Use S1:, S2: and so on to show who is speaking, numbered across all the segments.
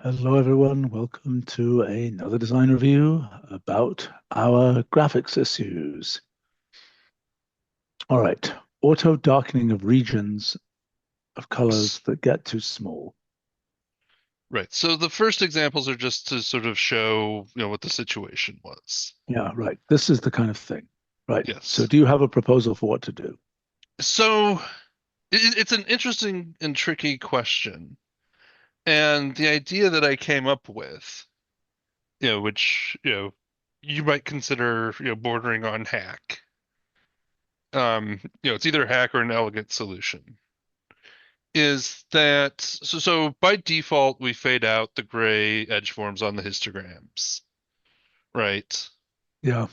S1: Hello, everyone. Welcome to another design review about our graphics issues. All right, auto darkening of regions of colors
S2: S-
S1: that get too small.
S2: Right. So the first examples are just to sort of show, what the situation was.
S1: Yeah, right. This is the kind of thing. Right. So,
S2: Yes.
S1: do you have a proposal for what to do?
S2: So it's an interesting and tricky question. And the idea that I came up with, which, you might consider, bordering on hack. It's either a hack or an elegant solution. Is that so by default we fade out the gray edge forms on the histograms, right?
S1: Yeah,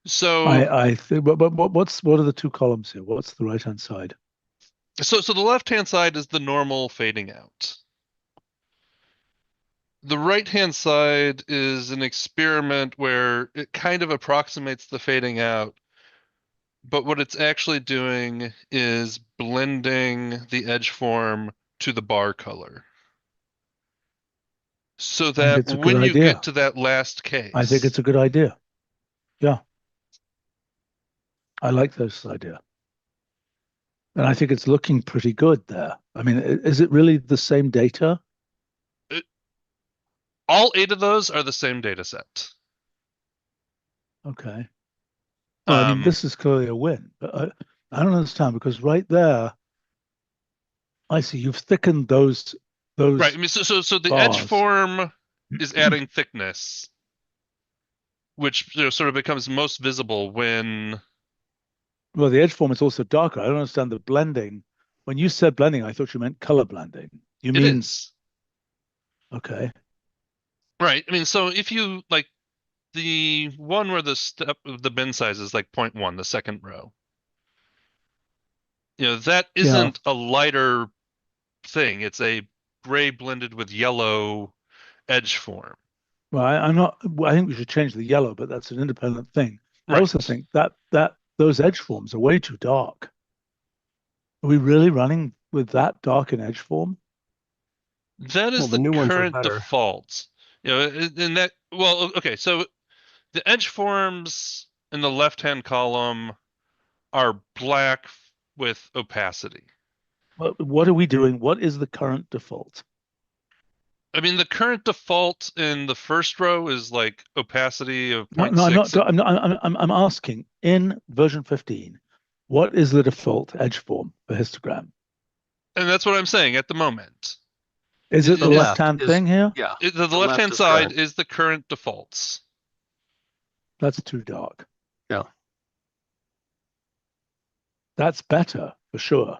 S2: So
S1: I think. But what are the two columns here? What's the right hand side?
S2: So the left-hand side is the normal fading out. The right-hand side is an experiment where it kind of approximates the fading out, but what it's actually doing is blending the edge form to the bar color. So
S1: I think
S2: that
S1: it's a good
S2: when you get
S1: idea.
S2: to that last
S1: I think
S2: case,
S1: it's a good idea. Yeah, I like this idea. And I think it's looking pretty good there. I mean, is it really the same data?
S2: it, all eight of those are the same data set.
S1: Okay. Well, I mean,
S2: Um,
S1: this is clearly a win, but I don't understand because right there, I see you've thickened
S2: right. I
S1: those
S2: mean, so the edge
S1: bars.
S2: form is adding thickness, which sort of becomes most visible when
S1: Well, the edge form is also darker. I don't understand the blending. When you said blending, I thought you meant color blending. You
S2: it
S1: mean
S2: is.
S1: okay?
S2: Right. I mean, so if you like the one where the step of the bin size is like point 0.1, the second row, that
S1: Yeah.
S2: isn't a lighter thing. It's a gray blended with yellow edge form.
S1: Well, I'm not. I think we should change the yellow, but that's an independent thing. I also
S2: Right.
S1: think that those edge forms are way too dark. Are we really running with that dark an edge form?
S2: That
S3: Well,
S2: is
S3: the
S2: the
S3: new ones are
S2: current
S3: better.
S2: default. And that, well, okay, so the edge forms in the left-hand column are black with opacity.
S1: What are we doing? What is the current default?
S2: I mean, the current default in the first row is like opacity of
S1: No,
S2: point
S1: no, I'm not.
S2: 0.6,
S1: I'm not. I'm asking in version 15, what is the default edge form for histogram?
S2: and that's what I'm saying at the moment.
S1: Is it
S3: The
S1: the
S2: Is
S1: left
S3: left
S1: hand
S3: is,
S1: thing here?
S3: yeah,
S2: the
S3: the left
S2: left-hand
S3: is
S2: side
S3: current.
S2: is the current defaults.
S1: That's too dark.
S3: Yeah.
S1: That's better for sure.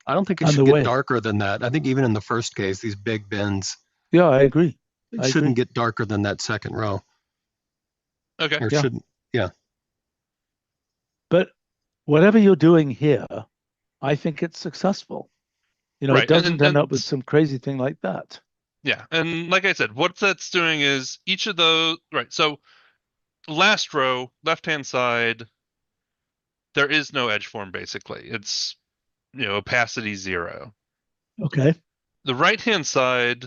S3: I don't think it
S1: And
S3: should
S1: the
S3: get
S1: way,
S3: darker than that. I think even in the first case, these big bins,
S1: yeah, I agree.
S3: it
S1: I
S3: shouldn't
S1: agree.
S3: get darker than that second row.
S2: Okay.
S3: Or
S1: Yeah,
S3: shouldn't, yeah.
S1: but whatever you're doing here, I think it's successful. It
S2: Right.
S1: doesn't end up with some crazy thing like that.
S2: Yeah. And like I said, what that's doing is each of those, right. So last row, left-hand side, there is no edge form basically. It's, opacity 0.
S1: Okay.
S2: The right-hand side,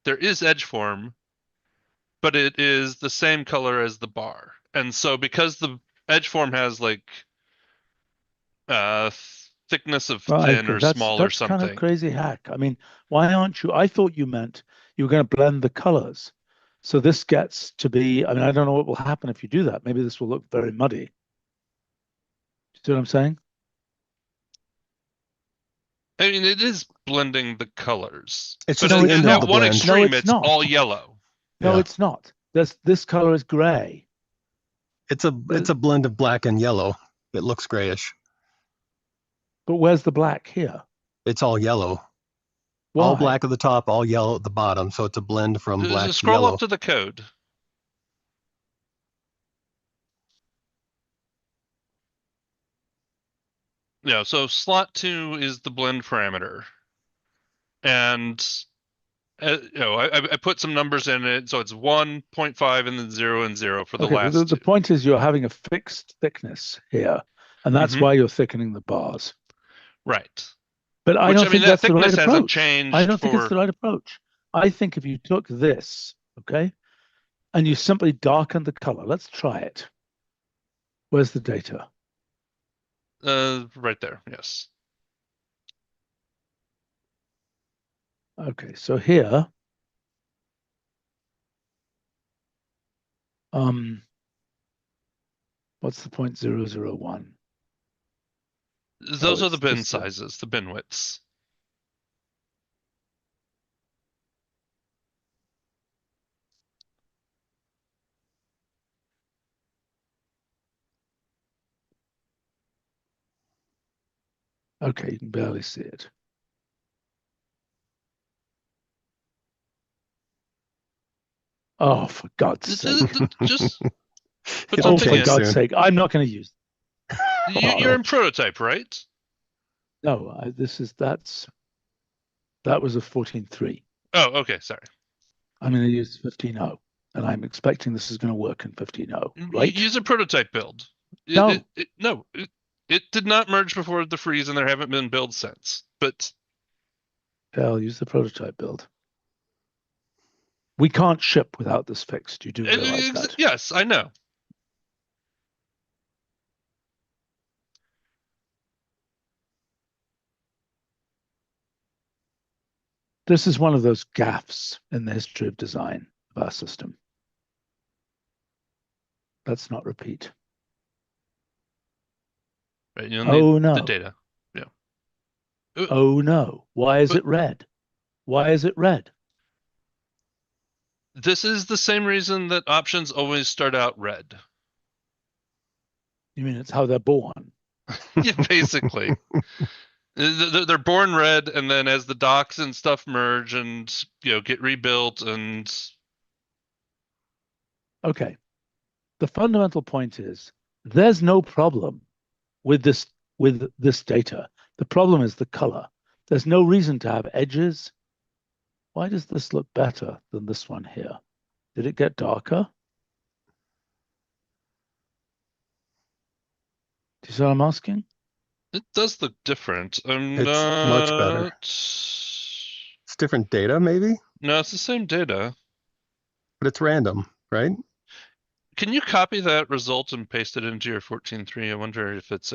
S2: there is edge form, but it is the same color as the bar. And so because the edge form has like uh thickness of
S1: Well, I
S2: thin
S1: agree.
S2: or
S1: That's
S2: small or
S1: that's kind of
S2: something.
S1: crazy hack. I mean, why aren't you? I thought you meant you were going to blend the colors. So this gets to be, I mean, I don't know what will happen if you do that. Maybe this will look very muddy. See what I'm saying?
S2: I mean, it is blending the colors,
S3: It's
S2: but
S3: just
S1: No,
S3: the
S1: it's
S3: end of
S2: at
S3: the
S1: not.
S2: one
S3: blend.
S1: No,
S2: extreme,
S1: it's
S2: it's all
S1: not.
S2: yellow.
S1: No,
S3: Yeah.
S1: it's not. This color is gray.
S3: It's
S1: The,
S3: a blend of black and yellow. It looks grayish.
S1: but where's the black here?
S3: It's all yellow. All
S1: Why?
S3: black at the top, all yellow at the bottom. So it's a blend from black
S2: Just
S3: to
S2: scroll up
S3: yellow.
S2: to the code. So slot 2 is the blend parameter. And I put some numbers in it, so it's 1.5 and then 0 and 0 for the
S1: Okay, but
S2: last
S1: the
S2: two.
S1: point is you're having a fixed thickness here, and that's
S2: Hmm.
S1: why you're thickening the bars.
S2: Right.
S1: But I
S2: Which,
S1: don't
S2: I mean,
S1: think
S2: that
S1: that's the right
S2: thickness hasn't
S1: approach.
S2: changed
S1: I don't think it's
S2: for.
S1: the right approach. I think if you took this, okay, and you simply darken the color, let's try it. Where's the data?
S2: Right there, yes.
S1: Okay, so here, what's the 0.001? Oh,
S2: Those are the
S1: it's
S2: bin
S1: this.
S2: sizes, the bin widths.
S1: Okay, you can barely see it. Oh, for God's sake.
S2: Just put
S3: It'll
S1: Oh,
S2: something
S1: for
S3: change
S2: in.
S1: God's
S3: soon.
S1: sake. I'm not going to use
S2: You're in prototype, right?
S1: No, that was a 14.3.
S2: Oh, okay, sorry.
S1: I'm going to use 15.0, and I'm expecting this is going to work in 15.0, right?
S2: Use a prototype build.
S1: No,
S2: No, it did not merge before the freeze, and there haven't been builds since. But
S1: I'll use the prototype build. We can't ship without this fixed. You do realize that.
S2: yes, I know.
S1: This is one of those gaffes in the history of design of our system. Let's not repeat.
S2: Right, you'll
S1: Oh
S2: need the
S1: no.
S2: data. Yeah.
S1: Oh no. Why is
S2: But
S1: it red? Why is it red?
S2: this is the same reason that options always start out red.
S1: You mean it's how they're born?
S2: Yeah, basically. They're born red, and then as the docks and stuff merge and get rebuilt, and
S1: Okay. The fundamental point is there's no problem with this data. The problem is the color. There's no reason to have edges. Why does this look better than this one here? Did it get darker? Do you see what I'm asking?
S2: it does look different. I'm
S3: It's much better.
S2: not.
S3: It's different data, maybe,
S2: No, it's the same data.
S3: but it's random, right?
S2: Can you copy that result and paste it into your 14.3? I wonder if it's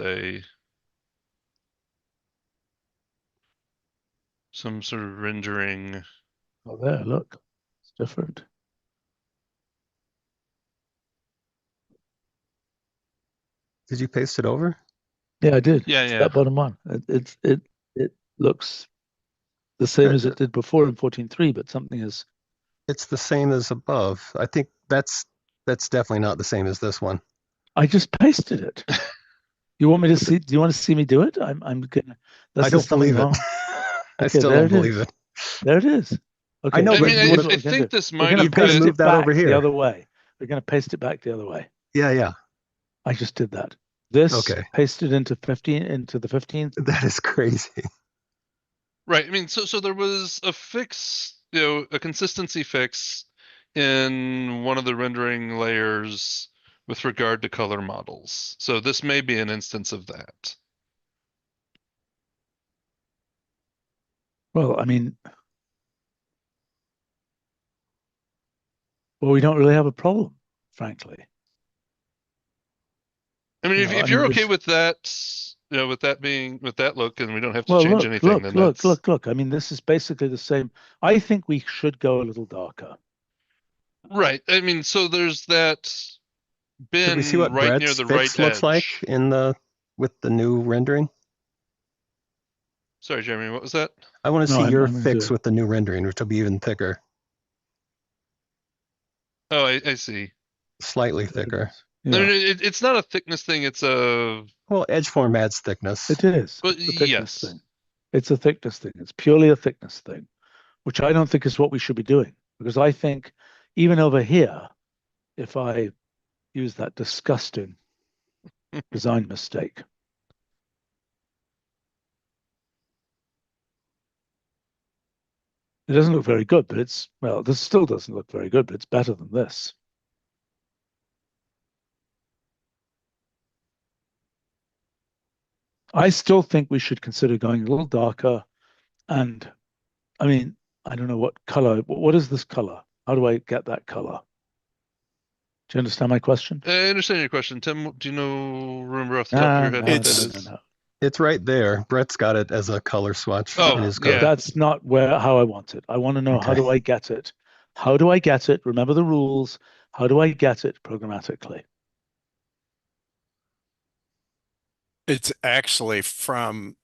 S2: some sort of rendering.
S1: Oh, there, look. It's different.
S3: Did you paste it over?
S1: Yeah, I did.
S2: Yeah,
S1: It's
S2: yeah.
S1: that bottom one. It looks the same as it did before in 14.3, but something is.
S3: It's the same as above. I think that's definitely not the same as this one.
S1: I just pasted it. You want me to see? Do you want to see me do it? I'm gonna.
S3: I
S1: That's
S3: don't
S1: just something
S3: believe it.
S1: wrong.
S3: I
S1: Okay,
S3: still
S1: there
S3: don't
S1: it
S3: believe
S1: is.
S3: it.
S1: There it is. Okay.
S3: I know,
S2: I
S3: but
S2: mean,
S1: This is what
S2: I
S1: we're gonna
S2: think
S1: do.
S2: this
S1: We're
S2: might
S1: gonna
S2: have
S3: you've got to
S1: paste
S2: been.
S3: move
S1: it
S3: that
S1: back
S3: over
S1: the
S3: here.
S1: other way. We're gonna paste it back the other way.
S3: Yeah, yeah.
S1: I just did that. This
S3: Okay.
S1: pasted into 15 into the 15th.
S3: That is crazy.
S2: Right. I mean, so there was a fix, a consistency fix in one of the rendering layers with regard to color models. So this may be an instance of that.
S1: Well, I mean, we don't really have a problem, frankly.
S2: I mean, if you're okay
S1: This.
S2: with that, with that look, and we don't have to
S1: Well,
S2: change anything, then that's
S1: look. I mean, this is basically the same. I think we should go a little darker.
S2: right. I mean, so there's that
S3: Could we see
S2: bin
S3: what
S2: right near
S3: Brett's
S2: the right
S3: fix looks like
S2: edge.
S3: with the new rendering?
S2: Sorry, Jeremy, what was that?
S3: I want to
S1: No,
S3: see your
S1: I'm gonna do
S3: fix
S1: it.
S3: with the new rendering, which will be even thicker,
S2: Oh, I see.
S3: slightly
S1: There it
S3: thicker.
S1: is.
S2: I
S1: Yeah,
S2: mean, it's not a thickness thing. It's a,
S3: Well, edge form adds thickness.
S1: it is.
S2: but
S1: It's a thickness
S2: yes.
S1: thing. It's a thickness thing. It's purely a thickness thing, which I don't think is what we should be doing. Because I think even over here, if I use that disgusting design mistake, it doesn't look very good, but this still doesn't look very good, but it's better than this. I still think we should consider going a little darker. And I mean, I don't know what color. What is this color? How do I get that color? Do you understand my question?
S2: I understand your question. Tim, do you remember off the top of
S1: No,
S2: your head
S1: no,
S2: what
S1: no,
S2: that
S1: no,
S3: It's
S1: no,
S2: is?
S1: no.
S3: it's right there. Brett's got it as a color swatch in
S2: Oh,
S3: his code.
S2: yeah.
S1: That's not how I want it. I want to know, how
S3: Okay.
S1: do I get it? How do I get it? Remember the rules. How do I get it programmatically?
S4: It's actually from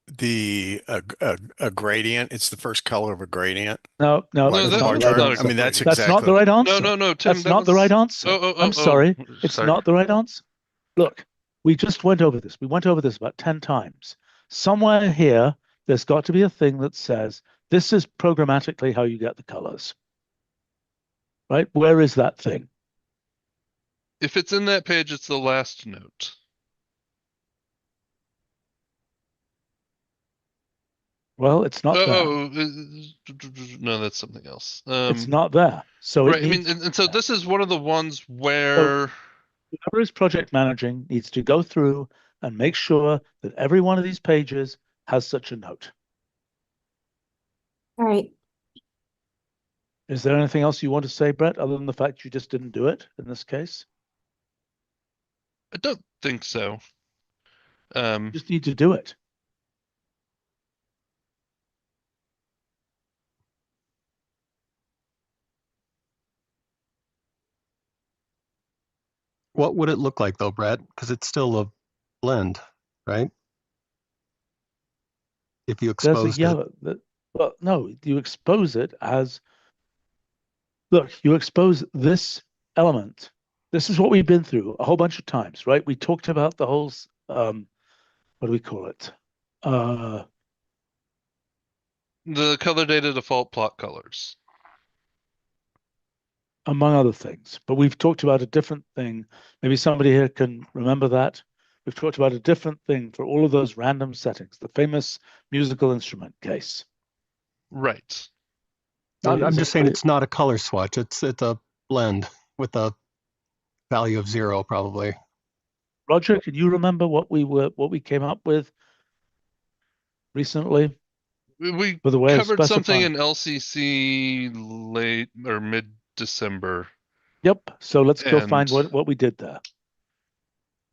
S4: the a gradient. It's the first color of a gradient,
S1: No, no,
S2: No,
S4: like
S1: that's
S4: a
S1: not
S4: bar
S1: the right
S4: chart.
S2: no,
S4: I
S1: answer.
S4: mean, that's
S2: wait.
S1: That's not the
S4: exactly.
S1: right
S2: No,
S1: answer.
S2: no, no, Tim,
S1: That's
S2: that
S1: not the right
S2: was.
S1: answer. I'm
S2: Oh,
S1: sorry. It's
S2: sorry.
S1: not the right answer. Look, we just went over this. We went over this about 10 times. Somewhere here, there's got to be a thing that says this is programmatically how you get the colors, right? Where is that thing?
S2: If it's in that page, it's the last note.
S1: Well, it's not there.
S2: No, that's something else.
S1: It's not there. So it
S2: Right. I mean,
S1: needs,
S2: and so this is one of the ones
S1: so
S2: where
S1: whoever is project managing needs to go through and make sure that every one of these pages has such a note.
S5: All right.
S1: Is there anything else you want to say, Brett, other than the fact you just didn't do it in this case?
S2: I don't think so.
S1: You just need to do it.
S3: What would it look like though, Brett? Because it's still a blend, right? If you
S1: There's a
S3: exposed it.
S1: yellow that, well, no, you expose it as, look, you expose this element. This is what we've been through a whole bunch of times, right? We talked about the whole, what do we call it?
S2: The color data default plot colors.
S1: Among other things. But we've talked about a different thing. Maybe somebody here can remember that. We've talked about a different thing for all of those random settings, the famous musical instrument case.
S2: Right.
S3: I'm just saying
S1: Somebody-
S3: it's not a color swatch. It's a blend with a value of 0 probably.
S1: Roger, can you remember what we came up with recently
S2: We
S1: for the way of
S2: covered something
S1: specifying?
S2: in LCC late or mid-December,
S1: Yep. So let's go find
S2: and
S1: what we did there.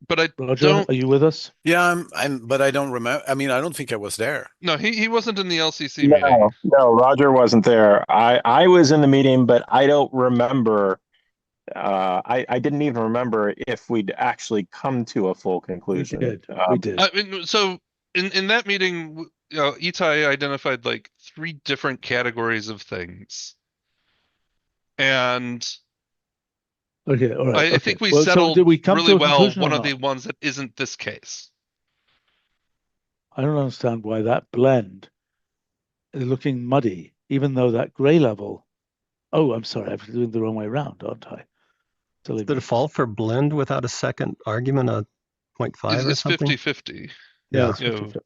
S2: but I
S1: Roger,
S2: don't.
S1: are you with us?
S4: Yeah, but I don't remember. I mean, I don't think I was there.
S2: No, he wasn't in the LCC meeting.
S6: No, Roger wasn't there. I was in the meeting, but I don't remember. I didn't even remember if we'd actually come to a full conclusion.
S1: We did.
S2: I mean, so in that meeting, Itai identified like 3 different categories of things, and
S1: Okay, all right.
S2: I
S1: Okay.
S2: think we
S1: Well, so
S2: settled
S1: did we come
S2: really
S1: to a
S2: well
S1: conclusion or
S2: one of
S1: not?
S2: the ones that isn't this case.
S1: I don't understand why that blend is looking muddy, even though that gray level. Oh, I'm sorry, I'm doing the wrong way around, aren't I? Silly
S3: The
S1: me.
S3: default for blend without a second argument, a 0.5 or
S2: It's
S3: something?
S2: 50-50.
S1: Yeah, it's
S2: You know,
S1: 50/50.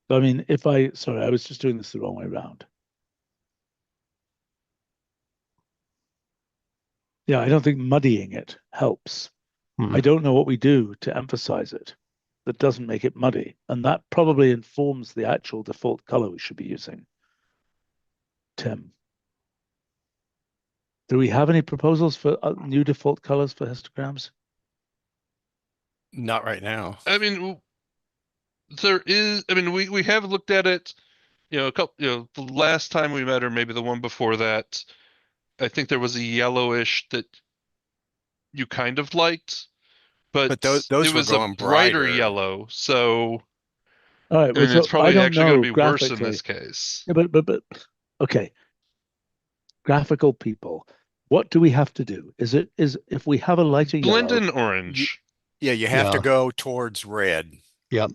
S1: So, I mean, sorry, I was just doing this the wrong way around. Yeah, I don't think muddying it helps.
S3: Hmm.
S1: I don't know what we do to emphasize it that doesn't make it muddy. And that probably informs the actual default color we should be using. Tim, do we have any proposals for new default colors for histograms?
S4: Not right now.
S2: I mean, there is. I mean, we have looked at it. A couple. The last time we met, or maybe the one before that, I think there was a yellowish that you kind of liked, but
S4: But those
S2: it
S4: were
S2: was a
S4: going
S2: brighter
S4: brighter.
S2: yellow. So
S1: All right,
S2: I
S1: well,
S2: mean, it's
S1: so I
S2: probably
S1: don't
S2: actually going to
S1: know
S2: be worse in this
S1: graphically.
S2: case.
S1: Yeah, but okay, graphical people. What do we have to do? Is if we have a lighter
S2: Blend
S1: yellow?
S2: in orange.
S4: Yeah, you have to
S3: Yeah.
S4: go towards red.
S3: Yep.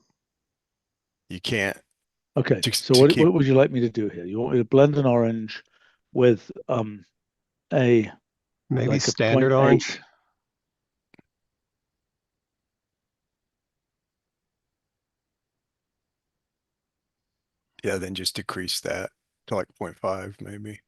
S4: You can't
S1: Okay,
S4: to,
S1: so
S4: to
S1: what
S4: keep.
S1: would you like me to do here? You want me to blend an orange with a
S3: Maybe
S1: like a
S3: standard
S1: 0.8?
S3: orange.
S4: Yeah, then just decrease that to like 0.5 maybe.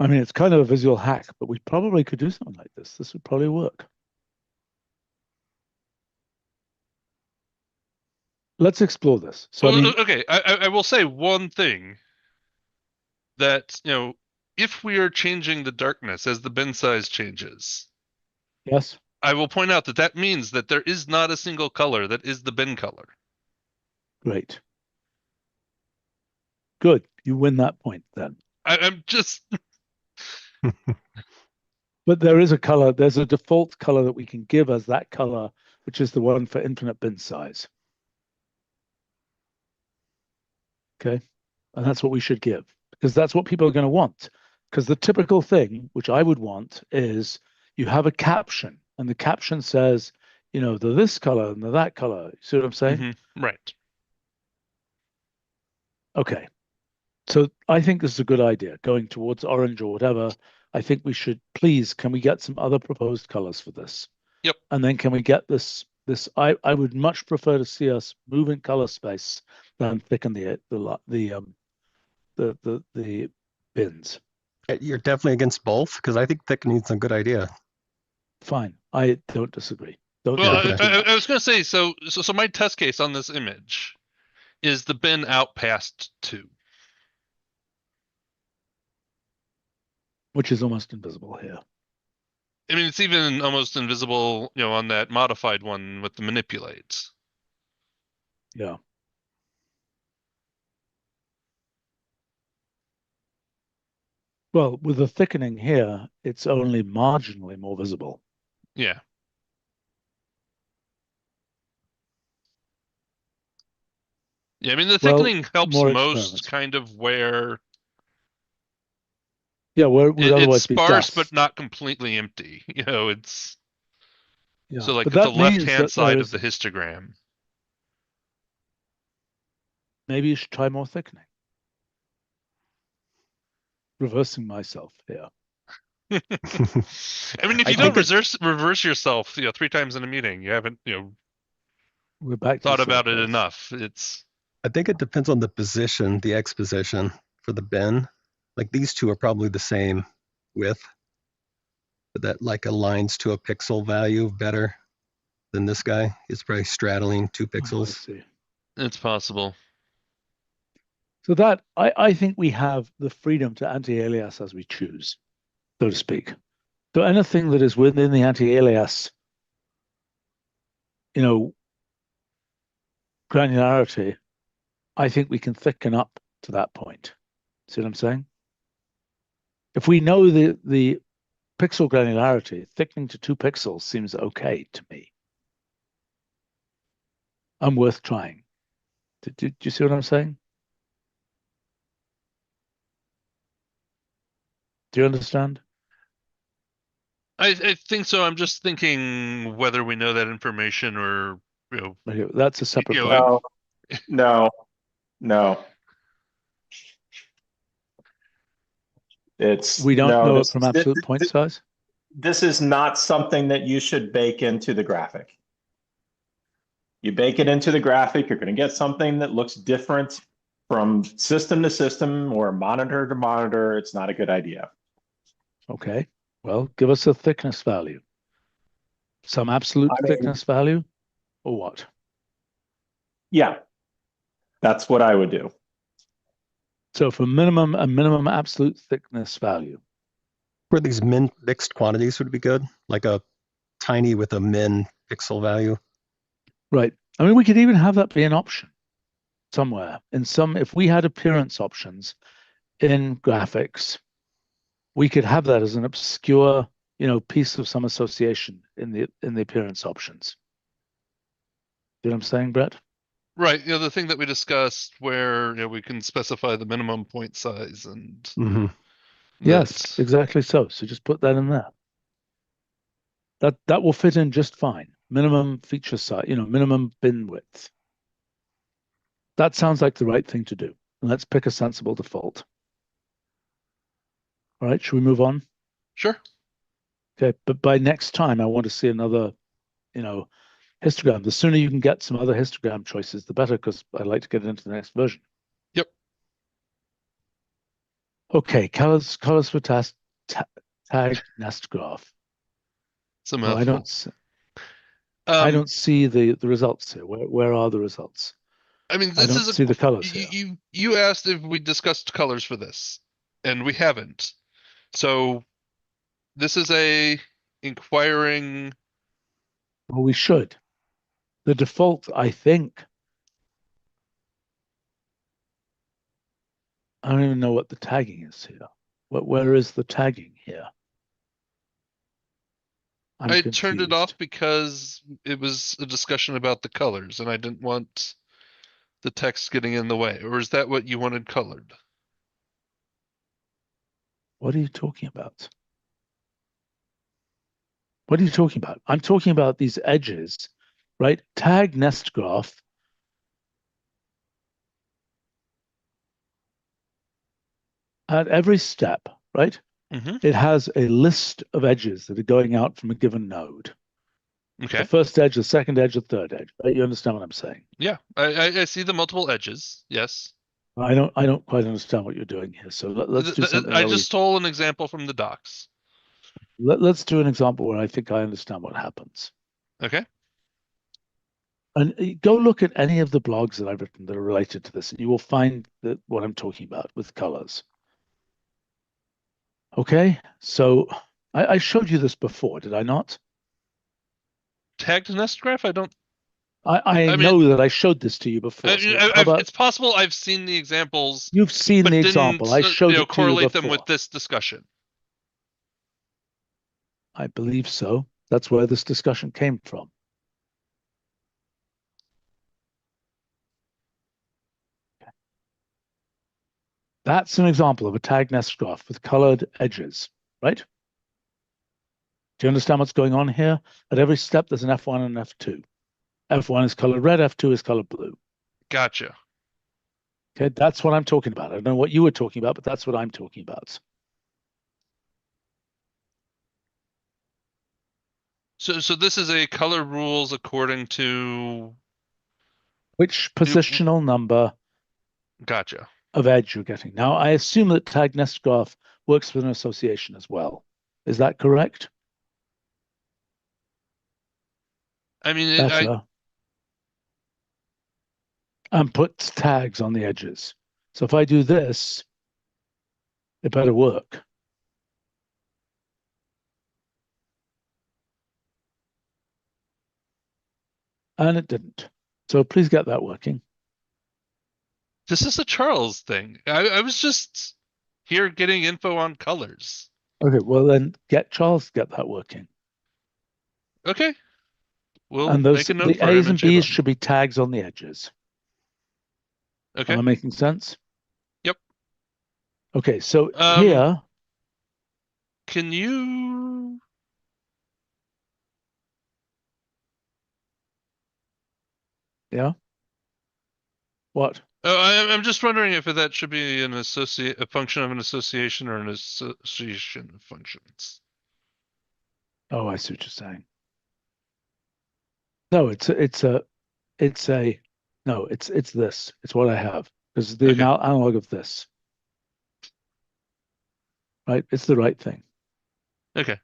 S1: I mean, it's kind of a visual hack, but we probably could do something like this. This would probably work. Let's explore this. So, I mean,
S2: Okay, I will say one thing that, if we are changing the darkness as the bin size changes,
S1: yes,
S2: I will point out that that means that there is not a single color that is the bin color.
S1: great. Good. You win that point then.
S2: I'm just,
S1: But there is a color, there's a default color that we can give as that color, which is the one for infinite bin size. Okay. And that's what we should give because that's what people are going to want. Because the typical thing, which I would want, is you have a caption and the caption says, they're this color and they're that color. You see what I'm saying?
S2: right.
S1: Okay. So I think this is a good idea going towards orange or whatever. I think we should please, can we get some other proposed colors for this?
S2: Yep.
S1: And then can we get this I would much prefer to see us move in color space than thicken the bins.
S3: You're definitely against both because I think thickening's a good idea.
S1: Fine. I don't disagree. Don't
S2: Well,
S1: think it too much.
S2: I was going to say, so my test case on this image is the bin out past 2.
S1: Which is almost invisible here.
S2: I mean, it's even almost invisible, on that modified one with the manipulates.
S1: Yeah. Well, with the thickening here, it's only marginally more visible.
S2: Yeah. Yeah, I mean, the thickening helps
S1: more
S2: most
S1: experiments.
S2: kind of where
S1: where it would
S2: it's
S1: otherwise be
S2: sparse
S1: dust.
S2: but not completely empty. It's so like
S1: but
S2: at the
S1: that means
S2: left-hand
S1: that there
S2: side of
S1: is
S2: the histogram.
S1: maybe you should try more thickening. Reversing myself here.
S2: I mean, if
S3: I
S2: you don't
S3: think
S2: reverse yourself, 3 times in a meeting, you haven't,
S1: We're back to
S2: thought
S1: the same
S2: about it
S1: place.
S2: enough. It's
S3: I think it depends on the position, the X position for the bin. Like these two are probably the same width, but that like aligns to a pixel value better than this guy. It's probably straddling 2
S1: Oh, I
S3: pixels.
S1: see.
S2: it's possible.
S1: So that I think we have the freedom to anti-alias as we choose, so to speak. So anything that is within the anti-alias, granularity, I think we can thicken up to that point. See what I'm saying? If we know the pixel granularity, thickening to 2 pixels seems okay to me. I'm worth trying. Do you see what I'm saying? Do you understand?
S2: I think so. I'm just thinking whether we know that information or,
S1: Okay, that's a separate
S2: you know,
S1: problem.
S6: No. It's
S1: We don't
S6: no,
S1: know it
S6: this
S1: from absolute point size.
S6: this is not something that you should bake into the graphic. You bake it into the graphic, you're going to get something that looks different from system to system or monitor to monitor. It's not a good idea.
S1: Okay. Well, give us a thickness value. Some absolute thickness value, or what?
S6: Yeah, that's what I would do.
S1: So for a minimum absolute thickness value.
S3: Where these mixed quantities would be good, like a tiny with a min pixel value.
S1: Right. I mean, we could even have that be an option somewhere. If we had appearance options in graphics, we could have that as an obscure, piece of some association in the appearance options. You know what I'm saying, Brett?
S2: right. The thing that we discussed where, we can specify the minimum point size and
S3: Mm-hmm.
S1: Yes, exactly so. So just put that in there. That will fit in just fine. Minimum feature size, minimum bin width. That sounds like the right thing to do. And let's pick a sensible default. All right, should we move on?
S2: Sure.
S1: Okay, but by next time, I want to see another, histogram. The sooner you can get some other histogram choices, the better, because I'd like to get it into the next version.
S2: Yep.
S1: Okay, colors for tagged nest graph.
S2: It's a
S1: Well,
S2: mouthful.
S1: I don't see the results here. Where are the results?
S2: I mean,
S1: I
S2: this
S1: don't
S2: is
S1: see the colors
S2: you,
S1: here.
S2: you asked if we discussed colors for this, and we haven't. So this is a inquiring.
S1: Well, we should. The default, I think, I don't even know what the tagging is here. Where is the tagging here? I'm
S2: I turned it off
S1: confused.
S2: because it was a discussion about the colors, and I didn't want the text getting in the way. Or is that what you wanted colored?
S1: What are you talking about? What are you talking about? I'm talking about these edges, right? Tag nest graph. At every step, right?
S2: Mm-hmm.
S1: It has a list of edges that are going out from a given node. The
S2: Okay.
S1: first edge, the second edge, the third edge. Right? You understand what I'm saying?
S2: Yeah, I see the multiple edges. Yes.
S1: I don't quite understand what you're doing here. So let's do something
S2: I
S1: where we
S2: just stole an example from the docs.
S1: let's do an example where I think I understand what happens.
S2: Okay.
S1: And go look at any of the blogs that I've written that are related to this, and you will find that what I'm talking about with colors. Okay, so I showed you this before, did I not?
S2: Tagged nest graph? I don't.
S1: I
S2: I mean,
S1: know that I showed this to you before. So how about
S2: It's possible I've seen the examples,
S1: you've seen
S2: but
S1: the example?
S2: didn't
S1: I showed it to you
S2: correlate them
S1: before.
S2: with this discussion.
S1: I believe so. That's where this discussion came from. That's an example of a tag nest graph with colored edges, right? Do you understand what's going on here? At every step, there's an F1 and an F2. F1 is colored red, F2 is colored blue.
S2: Gotcha.
S1: Okay, that's what I'm talking about. I don't know what you were talking about, but that's what I'm talking about.
S2: So this is a color rules according to.
S1: Which positional number
S2: Gotcha.
S1: of edge you're getting. Now, I assume that tag nest graph works with an association as well. Is that correct?
S2: I mean,
S1: Better. And puts tags on the edges. So if I do this, it better work. And it didn't. So please get that working.
S2: this is a Charles thing. I was just here getting info on colors.
S1: Okay, well then get Charles to get that working.
S2: Okay. We'll
S1: And
S2: make
S1: those
S2: a note
S1: the
S2: for
S1: A's
S2: him and
S1: and
S2: check
S1: B's
S2: on.
S1: should be tags on the edges. Am I
S2: Okay.
S1: making sense?
S2: Yep.
S1: Okay, so
S2: Um,
S1: here,
S2: can you
S1: yeah, what?
S2: Oh, I'm just wondering if that should be a function of an association or an association of functions.
S1: Oh, I see what you're saying. No, it's a no, it's this. It's what I have. It's the
S2: Okay.
S1: analog of this, right? It's the right thing.
S2: Okay.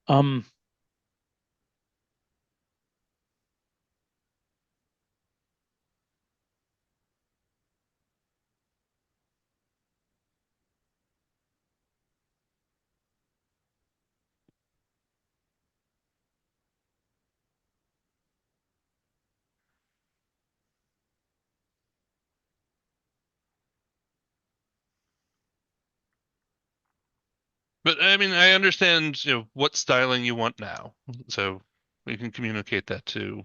S1: Um,
S2: But I mean, I understand, what styling you want now. So we can communicate that to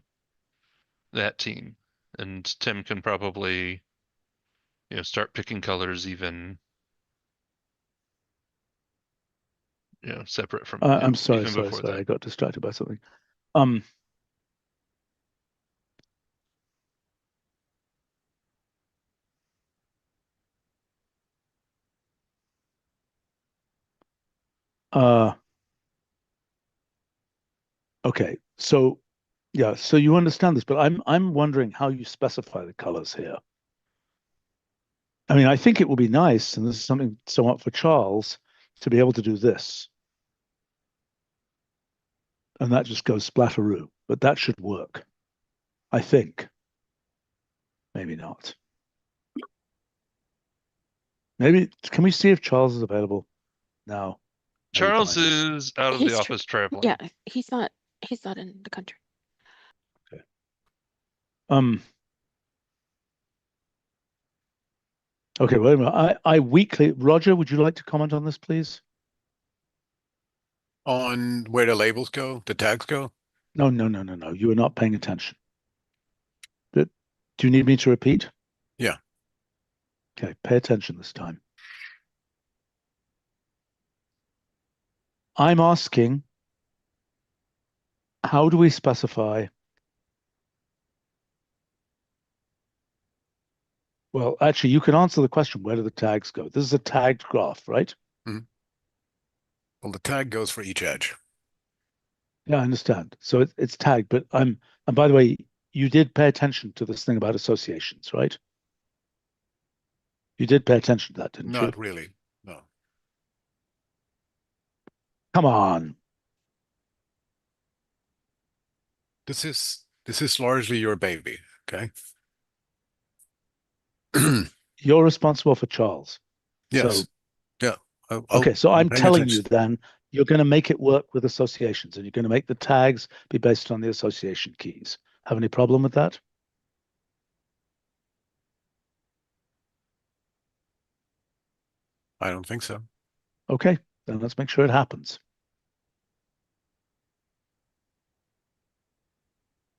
S2: that team. And Tim can probably, start picking colors even, separate from
S1: I'm sorry,
S2: even
S1: sorry,
S2: before
S1: sorry.
S2: that.
S1: I got distracted by something. Um, uh, okay. So Yeah, so you understand this, but I'm wondering how you specify the colors here. I mean, I think it would be nice, and this is something somewhat for Charles, to be able to do this. And that just goes splatteroo, but that should work. I think. Maybe not. Maybe, can we see if Charles is available now? Never
S2: Charles
S1: mind.
S2: is out of the office traveling.
S5: Yeah, he's not in the country.
S1: Okay. Okay, wait a minute. I weekly, Roger, would you like to comment on this, please?
S4: On where the labels go, the tags go?
S1: No. You are not paying attention. Do you need me to repeat?
S4: Yeah.
S1: Okay, pay attention this time. I'm asking, how do we specify? Well, actually, you can answer the question, where do the tags go? This is a tagged graph, right?
S4: Well, the tag goes for each edge.
S1: Yeah, I understand. So it's tagged, but and by the way, you did pay attention to this thing about associations, right? You did pay attention to that, didn't you?
S4: Not really, no.
S1: Come on.
S4: This is largely your baby, okay?
S1: You're responsible for Charles.
S4: Yes.
S1: So,
S4: yeah.
S1: okay, so I'm
S4: paying
S1: telling you
S4: attention.
S1: then, you're going to make it work with associations, and you're going to make the tags be based on the association keys. Have any problem with that?
S4: I don't think so.
S1: Okay, then let's make sure it happens.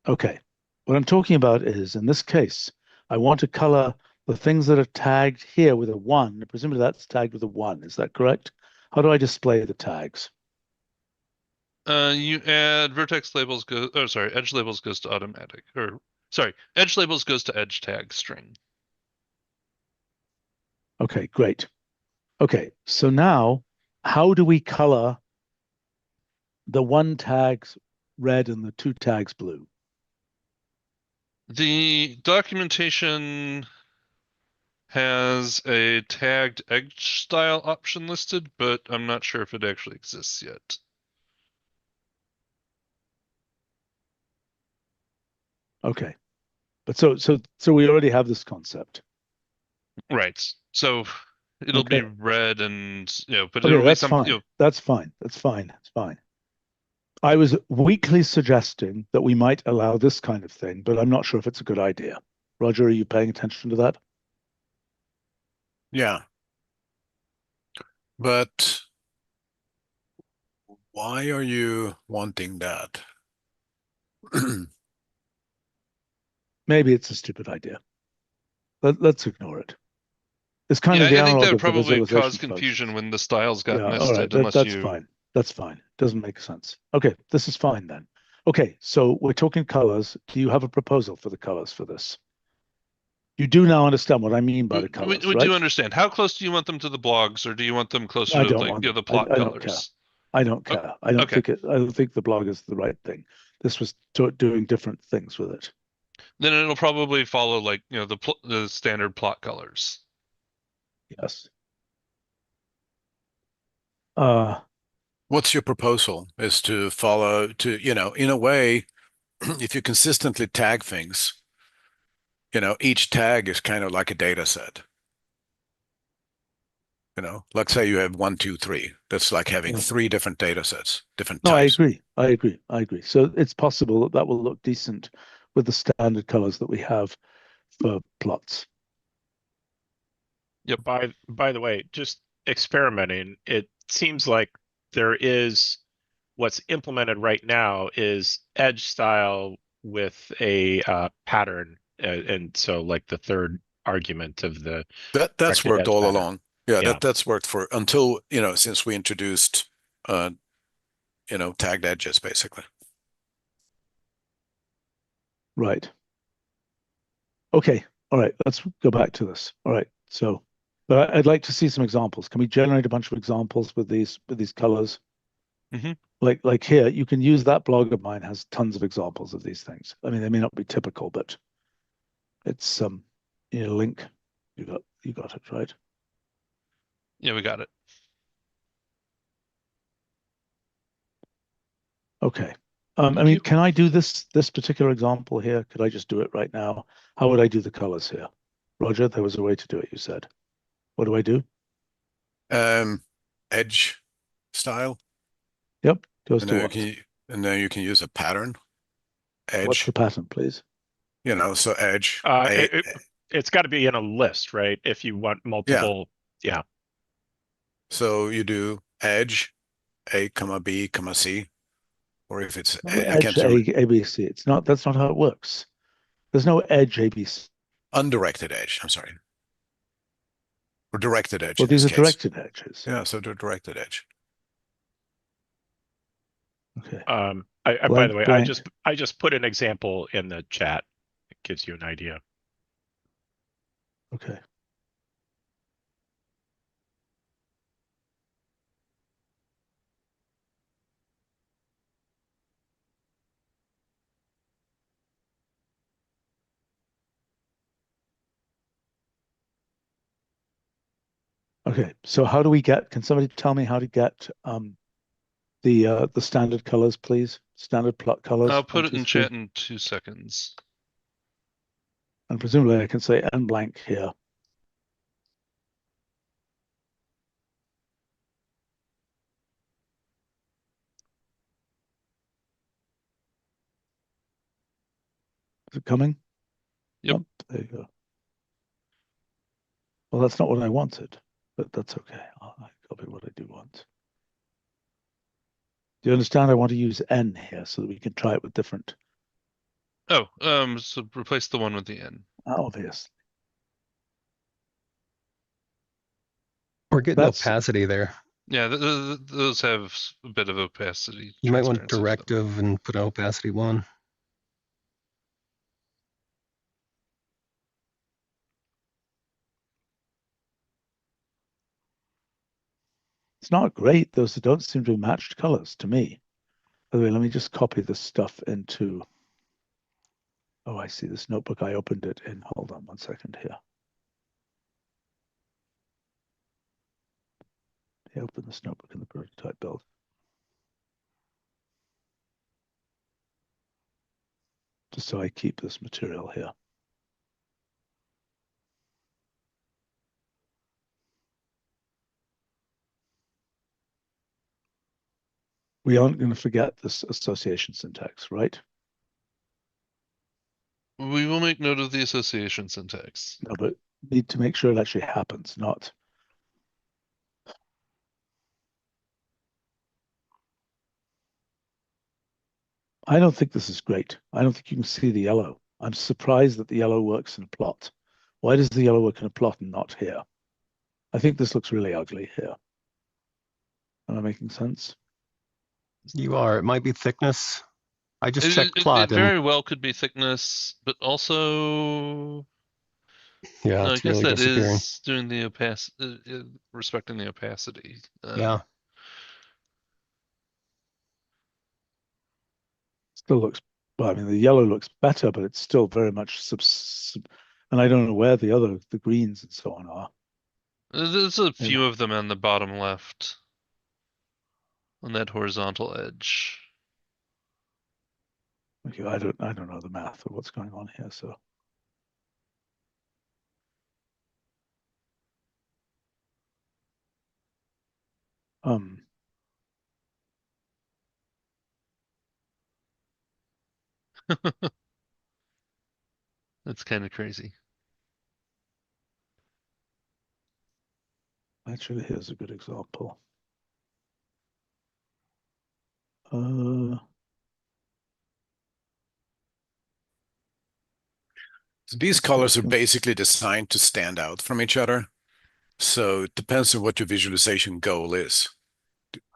S1: Okay, what I'm talking about is, in this case, I want to color the things that are tagged here with a 1. Presumably that's tagged with a 1. Is that correct? How do I display the tags?
S2: You add vertex labels edge labels goes to automatic, or sorry, edge labels goes to edge tag string.
S1: Okay, great. Okay, so now how do we color the 1 tags red and the 2 tags blue?
S2: The documentation has a tagged edge style option listed, but I'm not sure if it actually exists yet.
S1: Okay, but so we already have this concept.
S2: Right. So it'll be
S1: Okay.
S2: red and but
S1: Okay,
S2: it'll be
S1: that's
S2: some
S1: fine. That's fine. That's fine. It's fine. I was weakly suggesting that we might allow this kind of thing, but I'm not sure if it's a good idea. Roger, are you paying attention to that?
S4: Yeah. But why are you wanting that?
S1: Maybe it's a stupid idea. Let's ignore it. It's kind of the
S2: I think that
S1: analog
S2: would
S1: of the
S2: probably
S1: visualization
S2: cause confusion
S1: functions.
S2: when the styles got
S1: Yeah, all right.
S2: nested, unless
S1: That's
S2: you.
S1: fine. That's fine. Doesn't make sense. Okay, this is fine then. Okay, so we're talking colors. Do you have a proposal for the colors for this? You do now understand what I mean by the colors,
S2: We
S1: right?
S2: do understand. How close do you want them to the blogs, or do you want them closer
S1: I
S2: to
S1: don't want
S2: the
S1: them.
S2: plot
S1: I don't care.
S2: colors?
S1: I don't care. I don't
S2: Okay.
S1: think I don't think the blog is the right thing. This was doing different things with it.
S2: Then it'll probably follow the standard plot colors.
S1: Yes.
S4: What's your proposal? Is to follow in a way, if you consistently tag things, each tag is kind of like a data set. Let's say you have 1, 2, 3. That's like having 3 different data sets, different
S1: No,
S4: types.
S1: I agree. So it's possible that that will look decent with the standard colors that we have for plots.
S2: Yep.
S7: By the way, just experimenting, it seems like there is what's implemented right now is edge style with a pattern, and so like the third argument of the
S4: That's
S7: directed
S4: worked
S7: edge
S4: all
S7: pattern.
S4: along. Yeah,
S7: Yeah.
S4: that's worked for until, since we introduced tagged edges basically.
S1: Right. Okay. All right. Let's go back to this. All right. So, but I'd like to see some examples. Can we generate a bunch of examples with these colors? Like here, you can use that blog of mine has tons of examples of these things. I mean, they may not be typical, but it's link. You got it, right?
S2: Yeah, we got it.
S1: Okay. I
S2: Thank
S1: mean,
S2: you.
S1: can I do this particular example here? Could I just do it right now? How would I do the colors here? Roger, there was a way to do it, you said. What do I do?
S4: Edge style,
S1: Yep, goes
S4: and
S1: to
S4: then
S1: what?
S4: and then you can use a pattern.
S1: What's the
S4: Edge,
S1: pattern, please?
S4: so edge
S7: It's got to be in a list, right? If you want multiple, yeah.
S4: So you do edge A comma B comma C, or if it's
S1: No
S4: I can't
S1: edge
S4: do
S1: A, B, C. It's not. That's not how it works. There's no edge A, B, C.
S4: undirected edge. I'm sorry, or directed edge
S1: Well,
S4: in this
S1: these are
S4: case.
S1: directed edges.
S4: Yeah, so the directed edge.
S1: Okay.
S7: By the way,
S1: Blank.
S7: I just put an example in the chat. It gives you an idea.
S1: Okay. Okay. So how do we get? Can somebody tell me how to get the standard colors, please? Standard plot colors.
S2: I'll put
S1: 1,
S2: it
S1: 2,
S2: in
S1: 3.
S2: chat in 2 seconds.
S1: And presumably I can say n blank here. Is it coming?
S2: Yep.
S1: Oh, there you go. Well, that's not what I wanted, but that's okay. I copy what I do want. Do you understand? I want to use n here so that we can try it with different.
S2: Oh, so replace the one with the N.
S1: Obvious.
S3: We're getting
S1: That's
S3: opacity there.
S2: Yeah, those have a bit of opacity.
S3: You might want
S2: transparency to them.
S3: directive and put an opacity 1.
S1: it's not great. Those don't seem to be matched colors to me. By the way, let me just copy this stuff into. Oh, I see this notebook. I opened it in. Hold on 1 second here. I opened this notebook in the prototype build. Just so I keep this material here. We aren't going to forget this association syntax, right?
S2: We will make note of the association syntax.
S1: No, but need to make sure it actually happens, not. I don't think this is great. I don't think you can see the yellow. I'm surprised that the yellow works in a plot. Why does the yellow work in a plot and not here? I think this looks really ugly here. Am I making sense?
S3: You are. It might be thickness. I just checked
S2: It
S3: plot and
S2: very well could be thickness, but also
S3: yeah,
S2: no, I
S3: it's
S2: guess
S3: really
S2: that
S3: disappearing.
S2: is doing the respecting the opacity.
S3: Yeah.
S1: Still looks, well, I mean, the yellow looks better, but it's still very much and I don't know where the greens and so on are.
S2: There's a few of them on the bottom left on that horizontal edge.
S1: Okay, I don't know the math of what's going on here, so.
S2: That's kind of crazy.
S1: Actually, here's a good example.
S4: These colors are basically designed to stand out from each other. So it depends on what your visualization goal is.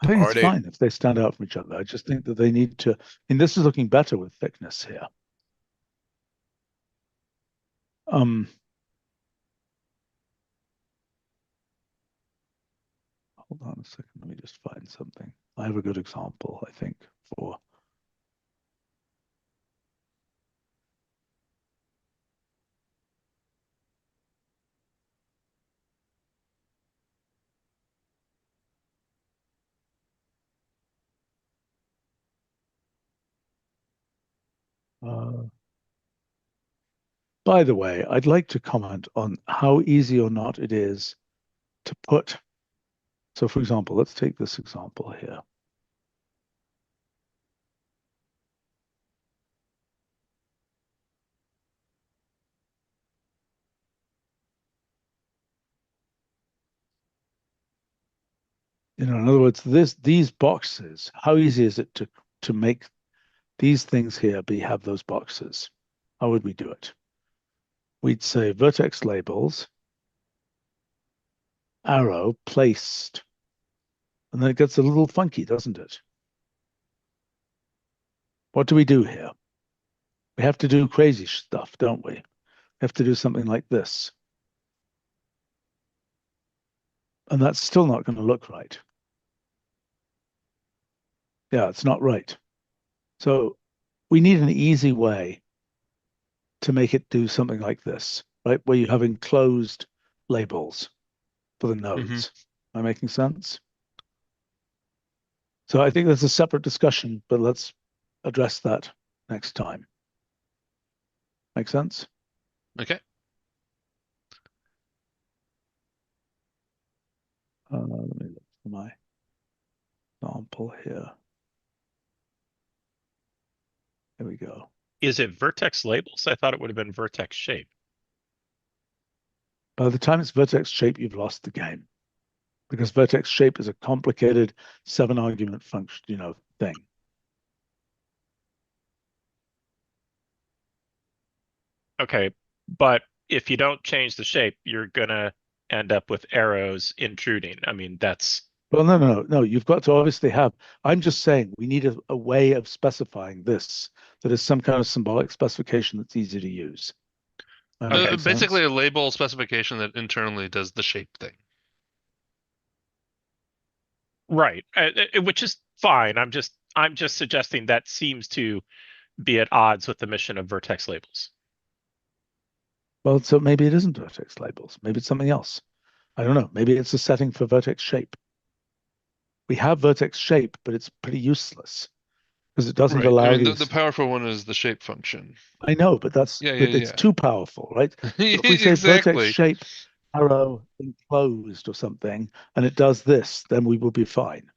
S1: I think
S4: Are
S1: it's
S4: they
S1: fine if they stand out from each other. I just think that they need to. I mean, this is looking better with thickness here. Hold on a second. Let me just find something. I have a good example, I think, for. By the way, I'd like to comment on how easy or not it is to put. So, for example, let's take this example here. In other words, these boxes, how easy is it to make these things here have those boxes? How would we do it? We'd say vertex labels, arrow placed, and then it gets a little funky, doesn't it? What do we do here? We have to do crazy stuff, don't we? We have to do something like this. And that's still not going to look right. Yeah, it's not right. So we need an easy way to make it do something like this, right? Where you have enclosed labels for the nodes. Am I making sense? So I think that's a separate discussion, but let's address that next time. Make sense?
S2: Okay.
S1: Let me look for my example here. There we go.
S7: Is it vertex labels? I thought it would have been vertex shape.
S1: By the time it's vertex shape, you've lost the game, because vertex shape is a complicated 7-argument function, thing.
S7: Okay, but if you don't change the shape, you're gonna end up with arrows intruding. I mean, that's
S1: Well, no. You've got to obviously have. I'm just saying we need a way of specifying this that is some kind of symbolic specification that's easy to use.
S7: Okay.
S2: Basically a label specification that internally does the shape thing.
S7: right, which is fine. I'm just suggesting that seems to be at odds with the mission of vertex labels.
S1: Well, so maybe it isn't vertex labels. Maybe it's something else. I don't know. Maybe it's a setting for vertex shape. We have vertex shape, but it's pretty useless because it doesn't
S2: Right. I
S1: allow
S2: mean,
S1: these.
S2: the powerful one is the shape function.
S1: I know, but it's too powerful, right? So if we say vertex
S2: Exactly.
S1: shape arrow enclosed or something, and it does this, then we will be fine.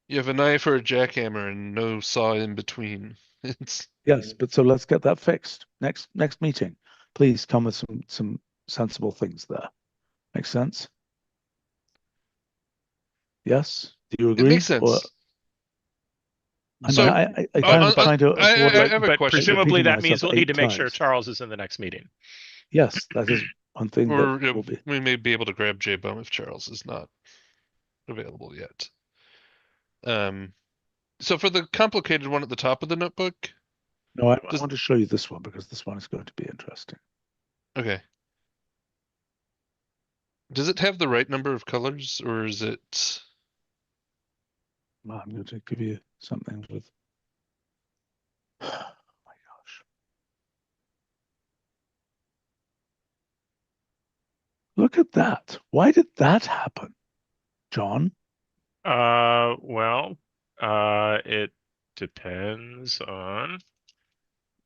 S2: You have a knife or a jackhammer and no saw in between. It's
S1: Yes, but so let's get that fixed. Next meeting, please come with some sensible things there. Makes sense? Yes? Do you
S2: it
S1: agree?
S2: makes sense.
S1: I am trying to avoid.
S2: I have a
S7: But
S2: question.
S7: presumably
S1: repeating
S7: that means
S1: myself
S7: we'll need to
S1: 8
S7: make sure
S1: times.
S7: Charles is in the next meeting.
S1: Yes, that is one thing
S2: Or
S1: that will be.
S2: we may be able to grab J-Bum if Charles is not available yet. So for the complicated one at the top of the notebook,
S1: No, I want to show you this one because this one is going to be interesting.
S2: okay. Does it have the right number of colors, or is it?
S1: Well, I'm going to give you something with. Oh my gosh. Look at that. Why did that happen, John?
S7: Well, it depends on.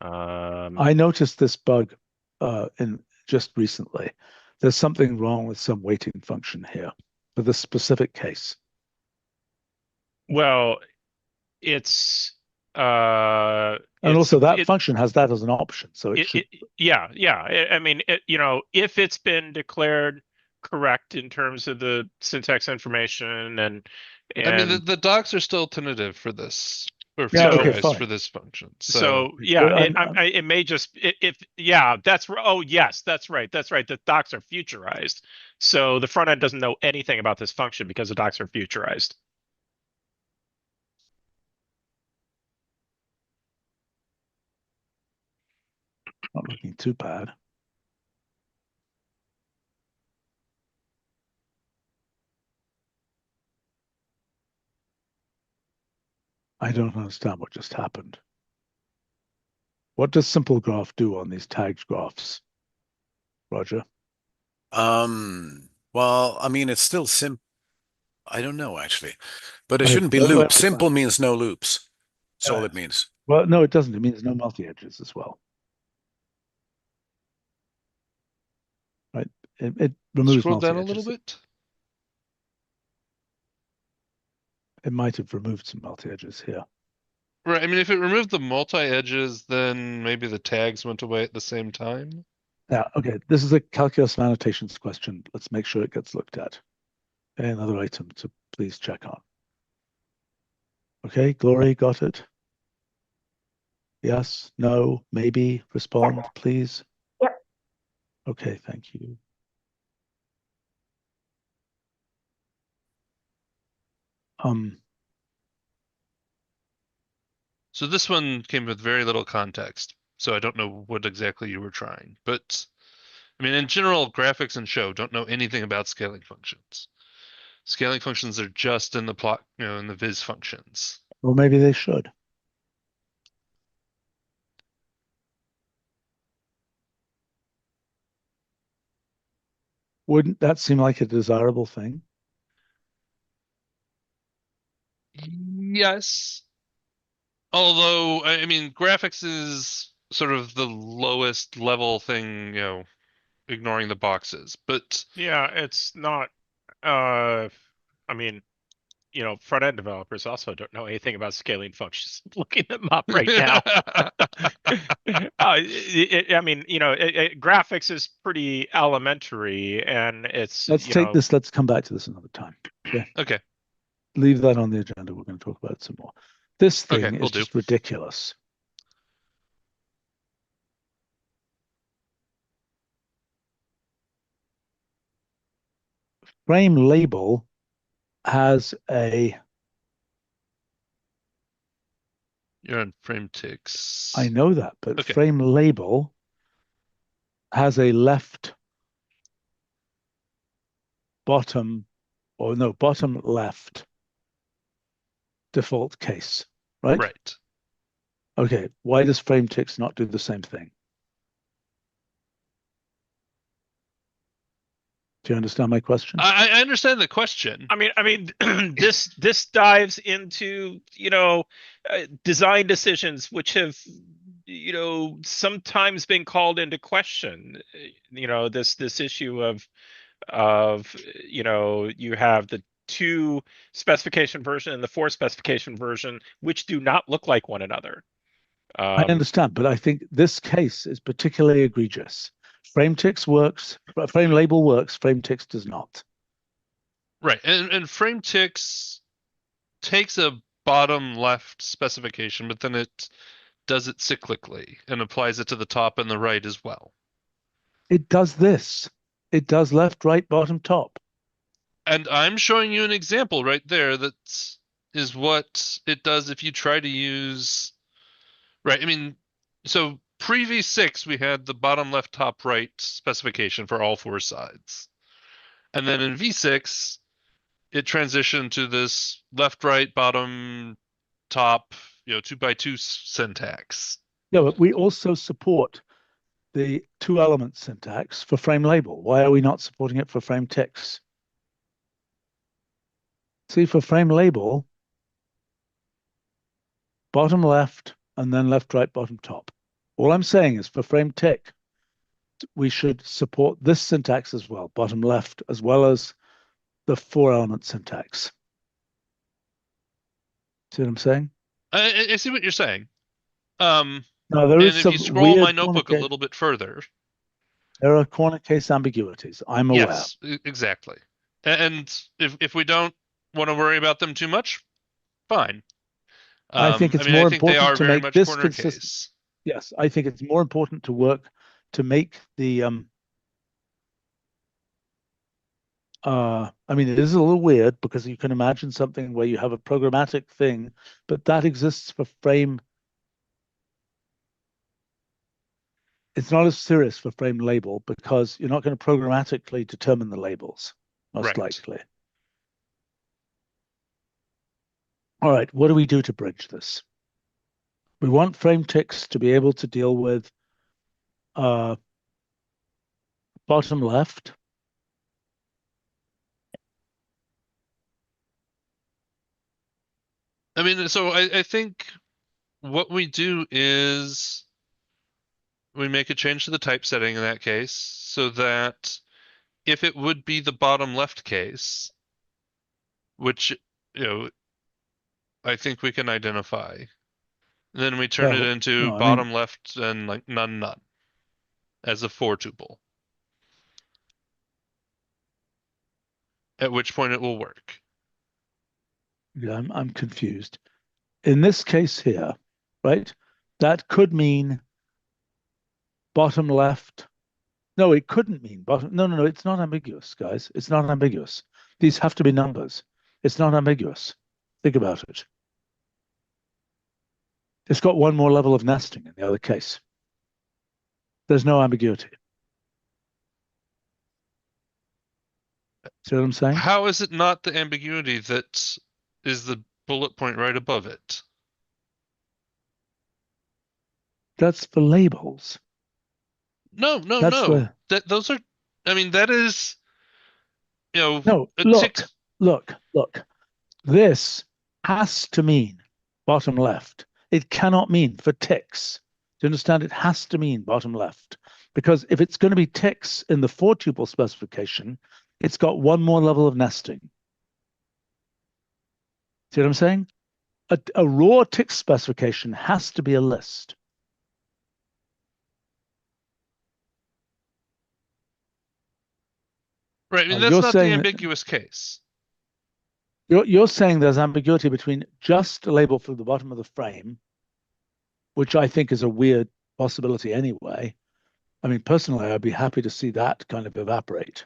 S1: I noticed this bug in just recently. There's something wrong with some weighting function here for this specific case.
S7: Well, it's
S1: And also that function has that as an option, so it should.
S7: Yeah. I mean, if it's been declared correct in terms of the syntax information and
S2: I mean, the docs are still tentative for this, or
S1: Yeah, okay,
S2: featureized
S1: fine.
S2: for this function.
S7: So
S2: So
S7: yeah, it may just if yeah, oh yes, that's right. The docs are futurized, so the front end doesn't know anything about this function because the docs are futurized.
S1: Not looking too bad. I don't understand what just happened. What does simple graph do on these tagged graphs, Roger?
S4: Well, I mean, it's still I don't know actually, but it
S1: Okay,
S4: shouldn't be
S1: wait,
S4: loops.
S1: wait,
S4: Simple
S1: fine.
S4: means no loops. That's all
S1: Yeah.
S4: it means.
S1: Well, no, it doesn't. It means no multi-edges as well. Right? It removes
S2: Scroll down a little
S1: multi-edges.
S2: bit.
S1: It might have removed some multi-edges here.
S2: Right. I mean, if it removed the multi-edges, then maybe the tags went away at the same time.
S1: Now, okay, this is a calculus and annotations question. Let's make sure it gets looked at. Another item to please check on. Okay, Glory, got it? Yes, no, maybe, respond, please.
S8: Yep.
S1: Okay, thank you.
S2: So this one came with very little context, so I don't know what exactly you were trying. But I mean, in general, graphics and show don't know anything about scaling functions. Scaling functions are just in the plot, in the viz functions.
S1: Or maybe they should. Wouldn't that seem like a desirable thing?
S2: Yes. Although, I mean, graphics is sort of the lowest level thing, ignoring the boxes. But
S7: Yeah, it's not. I mean, front end developers also don't know anything about scaling functions. I'm looking them up right now. I mean, graphics is pretty elementary, and it's
S1: Let's take this. Let's come back to this another time. Okay.
S2: Okay.
S1: Leave that on the agenda. We're going to talk about it some more. This thing
S2: Okay, will
S1: is
S2: do.
S1: just ridiculous. Frame label has a.
S2: You're on frame ticks.
S1: I know that, but
S2: Okay.
S1: frame label has a left bottom, or no, bottom left default case, right?
S2: Right.
S1: Okay, why does frame ticks not do the same thing? Do you understand my question?
S2: I understand the question.
S7: I mean, this dives into design decisions which have sometimes been called into question. This issue of you have the 2 specification version and the 4 specification version, which do not look like one another.
S1: I understand, but I think this case is particularly egregious. Frame ticks works, frame label works, frame ticks does not.
S2: Right. And frame ticks takes a bottom left specification, but then it does it cyclically and applies it to the top and the right as well.
S1: It does this. It does left, right, bottom, top.
S2: And I'm showing you an example right there that is what it does if you try to use. Right. I mean, so pre V6, we had the bottom left, top right specification for all 4 sides. And then in V6, it transitioned to this left, right, bottom, top, 2x2 syntax.
S1: Yeah, but we also support the 2 element syntax for frame label. Why are we not supporting it for frame ticks? See, for frame label, bottom left, and then left, right, bottom, top. All I'm saying is for frame tick, we should support this syntax as well, bottom left, as well as the 4 element syntax. See what I'm saying?
S2: I see what you're saying.
S1: Now, there
S2: and
S1: is
S2: if
S1: some
S2: you scroll my
S1: weird
S2: notebook a little bit further,
S1: there are corner case ambiguities. I'm aware.
S2: yes, exactly. And if we don't want to worry about them too much, fine.
S1: I think it's
S2: I mean, I
S1: more
S2: think they are
S1: important to
S2: very
S1: make
S2: much
S1: this
S2: corner
S1: consistent.
S2: case.
S1: Yes, I think it's more important to work to make the I mean, it is a little weird because you can imagine something where you have a programmatic thing, but that exists for frame. It's not as serious for frame label because you're not going to programmatically determine the labels, most
S2: Right.
S1: likely. All right, what do we do to bridge this? We want frame ticks to be able to deal with bottom left.
S2: I mean, so I think what we do is we make a change to the typesetting in that case so that if it would be the bottom left case, which, you know, I think we can identify, then we turn it
S1: Well,
S2: into
S1: no, I mean,
S2: bottom left and like none none as a 4 tuple, at which point it will work.
S1: yeah, I'm confused. In this case here, right, that could mean bottom left. No, it couldn't mean bottom. No, no, no, it's not ambiguous, guys. It's not ambiguous. These have to be numbers. It's not ambiguous. Think about it. It's got one more level of nesting in the other case. There's no ambiguity. See what I'm saying?
S2: How is it not the ambiguity that is the bullet point right above it?
S1: That's for labels.
S2: No, no,
S1: That's
S2: no.
S1: where.
S2: Those are, I mean, that is, you know,
S1: No,
S2: a
S1: look,
S2: tick.
S1: look, look. This has to mean bottom left. It cannot mean for ticks. Do you understand? It has to mean bottom left. Because if it's going to be ticks in the 4 tuple specification, it's got one more level of nesting. See what I'm saying? A raw tick specification has to be a list.
S2: Right, I mean,
S1: Now,
S2: that's
S1: you're
S2: not the
S1: saying
S2: ambiguous case.
S1: you're saying there's ambiguity between just a label for the bottom of the frame, which I think is a weird possibility anyway. I mean, personally, I'd be happy to see that kind of evaporate.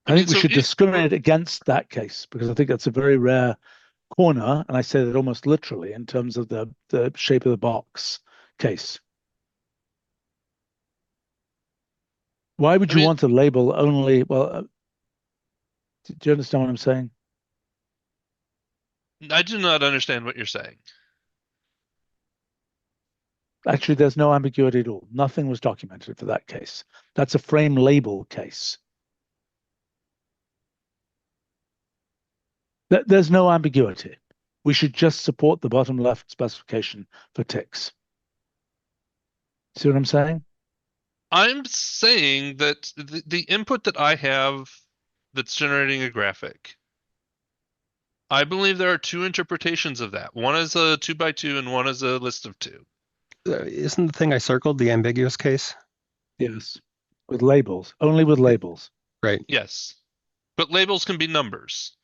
S1: I
S2: I mean,
S1: think we
S2: so
S1: should
S2: if,
S1: discriminate against that case because I think that's a very rare corner, and I say that almost literally in terms of the shape of the box case. Why would
S2: I
S1: you
S2: mean,
S1: want to label only? Well, do you understand what I'm saying?
S2: I do not understand what you're saying.
S1: Actually, there's no ambiguity at all. Nothing was documented for that case. That's a frame label case. There's no ambiguity. We should just support the bottom left specification for ticks. See what I'm saying?
S2: I'm saying that the input that I have that's generating a graphic, I believe there are two interpretations of that. One is a 2x2 and one is a list of 2.
S3: Isn't the thing I circled the ambiguous case?
S1: Yes. With labels, only with labels.
S3: Right.
S2: Yes. But labels can be numbers.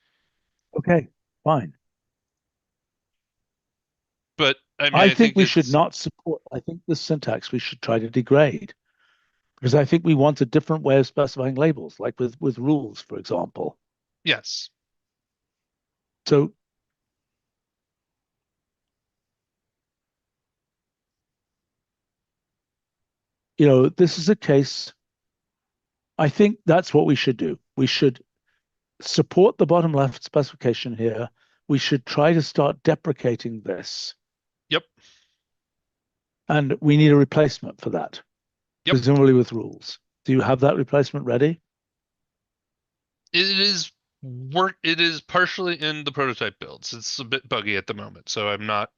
S1: Okay, fine.
S2: But I mean,
S1: I
S2: I
S1: think
S2: think
S1: we should
S2: it's,
S1: not support, I think this syntax we should try to degrade because I think we want a different way of specifying labels, like with rules, for example.
S2: yes.
S1: So, this is a case, I think that's what we should do. We should support the bottom left specification here. We should try to start deprecating this.
S2: Yep.
S1: And we need a replacement for that,
S2: Yep.
S1: presumably with rules. Do you have that replacement ready?
S2: It is it is partially in the prototype builds. It's a bit buggy at the moment, so I'm not,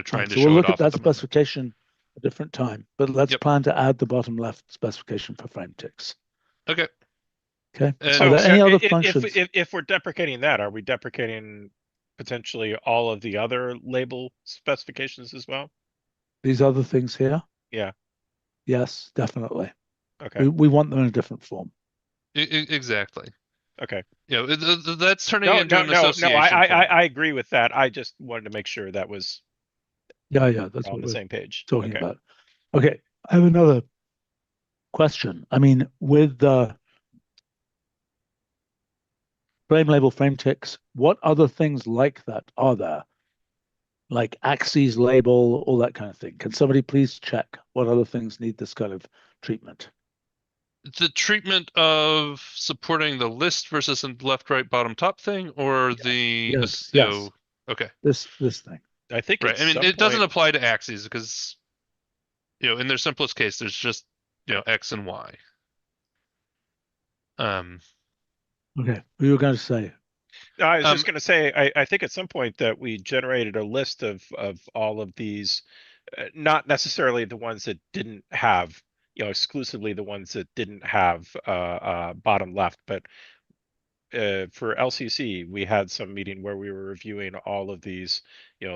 S2: trying to
S1: So we'll
S2: show it
S1: look at
S2: off at
S1: that
S2: the moment.
S1: specification a different time, but let's
S2: Yep.
S1: plan to add the bottom left specification for frame ticks.
S2: Okay.
S1: Okay.
S2: And
S1: Are there any other
S7: if,
S1: functions?
S7: if we're deprecating that, are we deprecating potentially all of the other label specifications as well?
S1: These other things here?
S7: Yeah.
S1: Yes, definitely.
S7: Okay.
S1: We want them in a different form.
S2: Exactly.
S7: Okay.
S2: That's turning
S7: No,
S2: into
S7: no,
S2: an
S7: no, no.
S2: association form.
S7: I agree with that. I just wanted to make sure that was
S1: Yeah, that's
S7: on
S1: what
S7: the
S1: we're
S7: same page.
S1: talking
S7: Okay.
S1: about. Okay, I have another question. I mean, with the frame label, frame ticks, what other things like that are there? Like axes label, all that kind of thing. Can somebody please check what other things need this kind of treatment?
S2: The treatment of supporting the list versus a left, right, bottom, top thing, or the
S1: Yes.
S2: okay,
S1: This thing.
S7: I think
S2: right.
S7: at
S2: I mean,
S7: some
S2: it doesn't
S7: point,
S2: apply to axes because in their simplest case, there's just X and Y. Um,
S1: Okay, what you were going to say?
S7: I was
S2: Um,
S7: just going to say, I think at some point that we generated a list of all of these, not necessarily the ones that didn't have, exclusively the ones that didn't have bottom left, but for LCC, we had some meeting where we were reviewing all of these,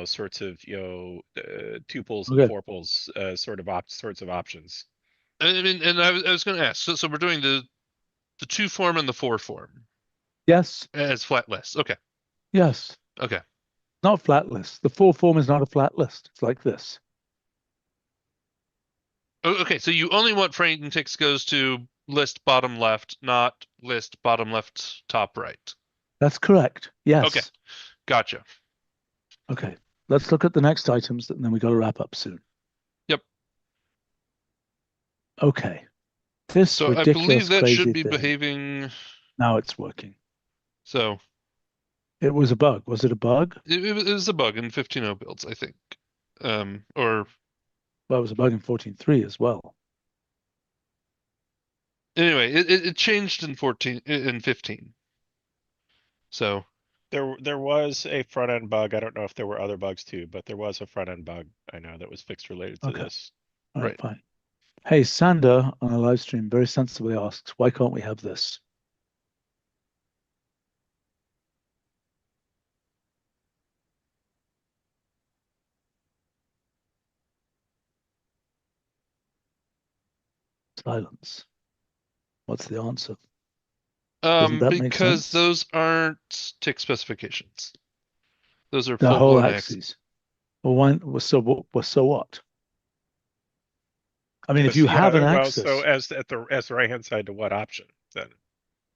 S7: sorts of, tuples and
S1: Okay.
S7: fourples, sorts of options.
S2: I mean, and I was going to ask. So we're doing the two form and the four form
S1: Yes.
S2: as flat lists. Okay.
S1: Yes.
S2: Okay.
S1: Not flat list. The full form is not a flat list. It's like this.
S2: Okay. So you only want frame ticks goes to list bottom left, not list bottom left, top right.
S1: That's correct. Yes.
S2: Okay. Gotcha.
S1: Okay. Let's look at the next items, and then we got to wrap up soon.
S2: Yep.
S1: Okay. This
S2: So I
S1: ridiculous,
S2: believe that
S1: crazy
S2: should be
S1: thing.
S2: behaving.
S1: Now it's working.
S2: So
S1: It was a bug. Was it a bug?
S2: it was a bug in 15.0 builds, I think. Or
S1: Well, it was a bug in 14.3 as well.
S2: anyway, it changed in 15. So
S7: There was a front end bug. I don't know if there were other bugs too, but there was a front end bug I know that was fixed related to
S1: Okay.
S7: this.
S1: All right,
S2: Right.
S1: fine. Hey, Sander on a live stream very sensibly asks, why can't we have this? Silence. What's the answer? Doesn't that make
S2: because
S1: sense?
S2: those aren't tick specifications. Those are
S1: The
S2: full
S1: whole
S2: blown
S1: axes. Well, so what? I mean, if you
S7: Yeah,
S1: have an
S7: well,
S1: axis,
S7: so as the right hand side to what option then?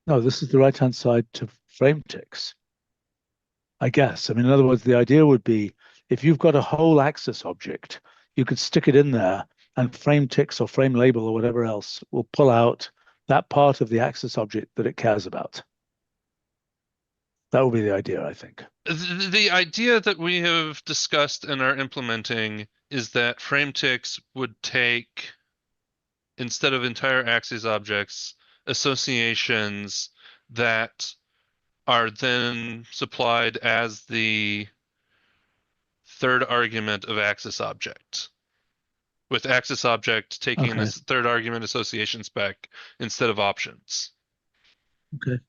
S1: no, this is the right-hand side to frame ticks, I guess. I mean, in other words, the idea would be if you've got a whole axis object, you could stick it in there and frame ticks or frame label or whatever else will pull out that part of the axis object that it cares about. That would be the idea, I think.
S2: The idea that we have discussed and are implementing is that frame ticks would take, instead of entire axis objects, associations that are then supplied as the third argument of axis object, with axis object taking
S1: Okay.
S2: this third argument association spec instead of options.
S1: Okay.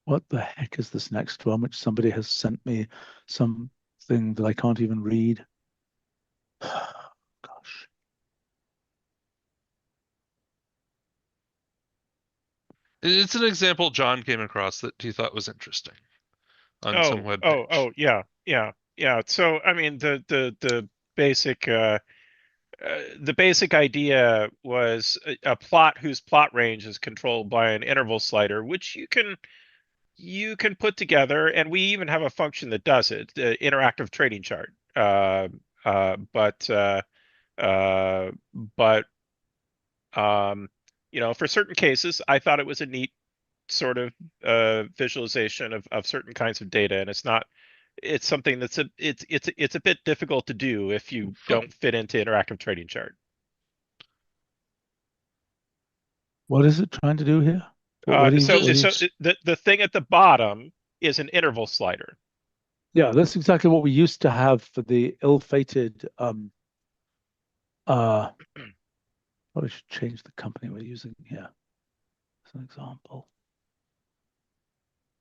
S1: What the heck is this next one, which somebody has sent me something that I can't even read? Gosh.
S2: It's an example John came across that he thought was interesting on some web page.
S7: Yeah. So I mean, the basic the basic idea was a plot whose plot range is controlled by an interval slider, which you can put together, and we even have a function that does it, the interactive trading chart. But for certain cases, I thought it was a neat sort of visualization of certain kinds of data, and it's something that's it's a bit difficult to do if you don't fit into interactive trading chart.
S1: What is it trying to do here?
S7: The thing at the bottom is an interval slider.
S1: Yeah, that's exactly what we used to have for the ill-fated probably should change the company we're using here as an example.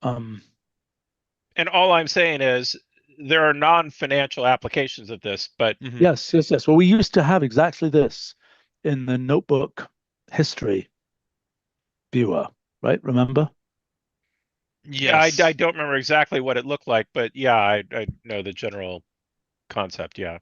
S7: And all I'm saying is there are non-financial applications of this, but
S1: yes. Well, we used to have exactly this in the notebook history viewer, right? Remember?
S2: Yes.
S7: I don't remember exactly what it looked like, but yeah, I know the general concept. Yeah.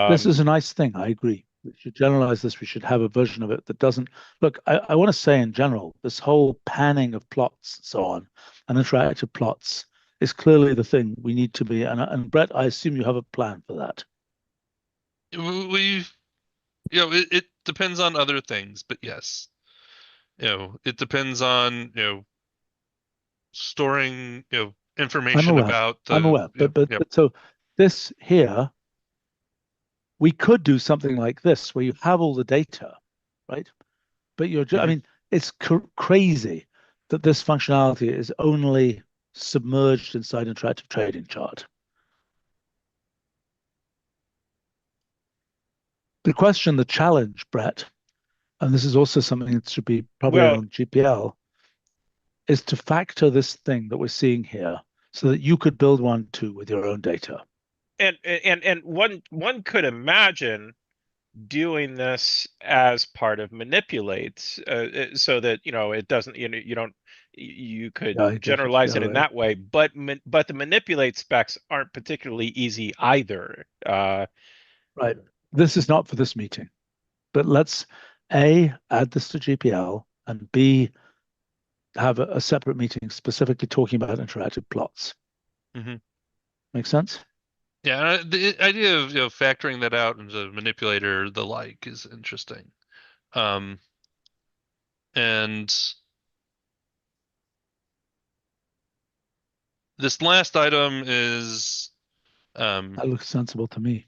S1: This is a nice thing. I agree. We should generalize this. We should have a version of it that doesn't look. I want to say in general, this whole panning of plots and so on, and interactive plots is clearly the thing we need to be. And Brett, I assume you have a plan for that.
S2: We, it depends on other things, but yes, it depends on, storing,
S1: I'm
S2: information
S1: aware.
S2: about
S1: I'm
S2: the,
S1: aware. But so this here, we could do something like this where you have all the data, right? But I
S2: Mhm.
S1: mean, it's crazy that this functionality is only submerged inside an interactive trading chart. The question, the challenge, Brett, and this is also something that should be probably
S7: Well,
S1: on GPL, is to factor this thing that we're seeing here so that you could build one too with your own data.
S7: and one could imagine doing this as part of manipulates, so that it doesn't, you don't, you could
S1: Yeah, I get it.
S7: generalize
S1: Yeah,
S7: it in
S1: right.
S7: that way, but the manipulate specs aren't particularly easy either.
S1: Right. This is not for this meeting, but let's A, add this to GPL, and B, have a separate meeting specifically talking about interactive plots.
S2: Mhm.
S1: Make sense?
S2: Yeah, the idea of, factoring that out into manipulator, the like, is interesting. And this last item is,
S1: That looks sensible to me.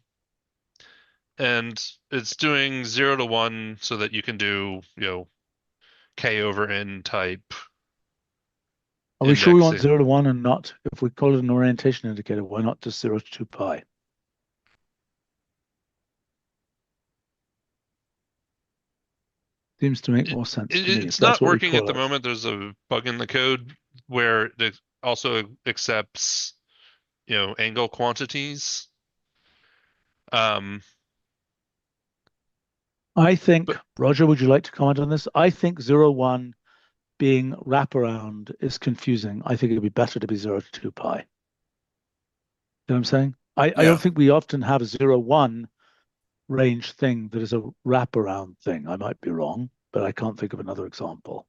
S2: and it's doing 0 to 1 so that you can do, K over N type
S1: Are we sure we want
S2: indexing.
S1: 0 to 1 and not, if we call it an orientation indicator, why not just 0 to 2 pi? Seems to make more sense to me if
S2: It's
S1: that's
S2: not
S1: what we
S2: working at
S1: call
S2: the
S1: it.
S2: moment. There's a bug in the code where it also accepts, angle quantities. Um,
S1: I think,
S2: but
S1: Roger, would you like to comment on this? I think 0, 1 being wraparound is confusing. I think it'd be better to be 0 to 2 pi. You know what I'm saying? I
S4: Yeah.
S1: don't think we often have a 0, 1 range thing that is a wraparound thing. I might be wrong, but I can't think of another example.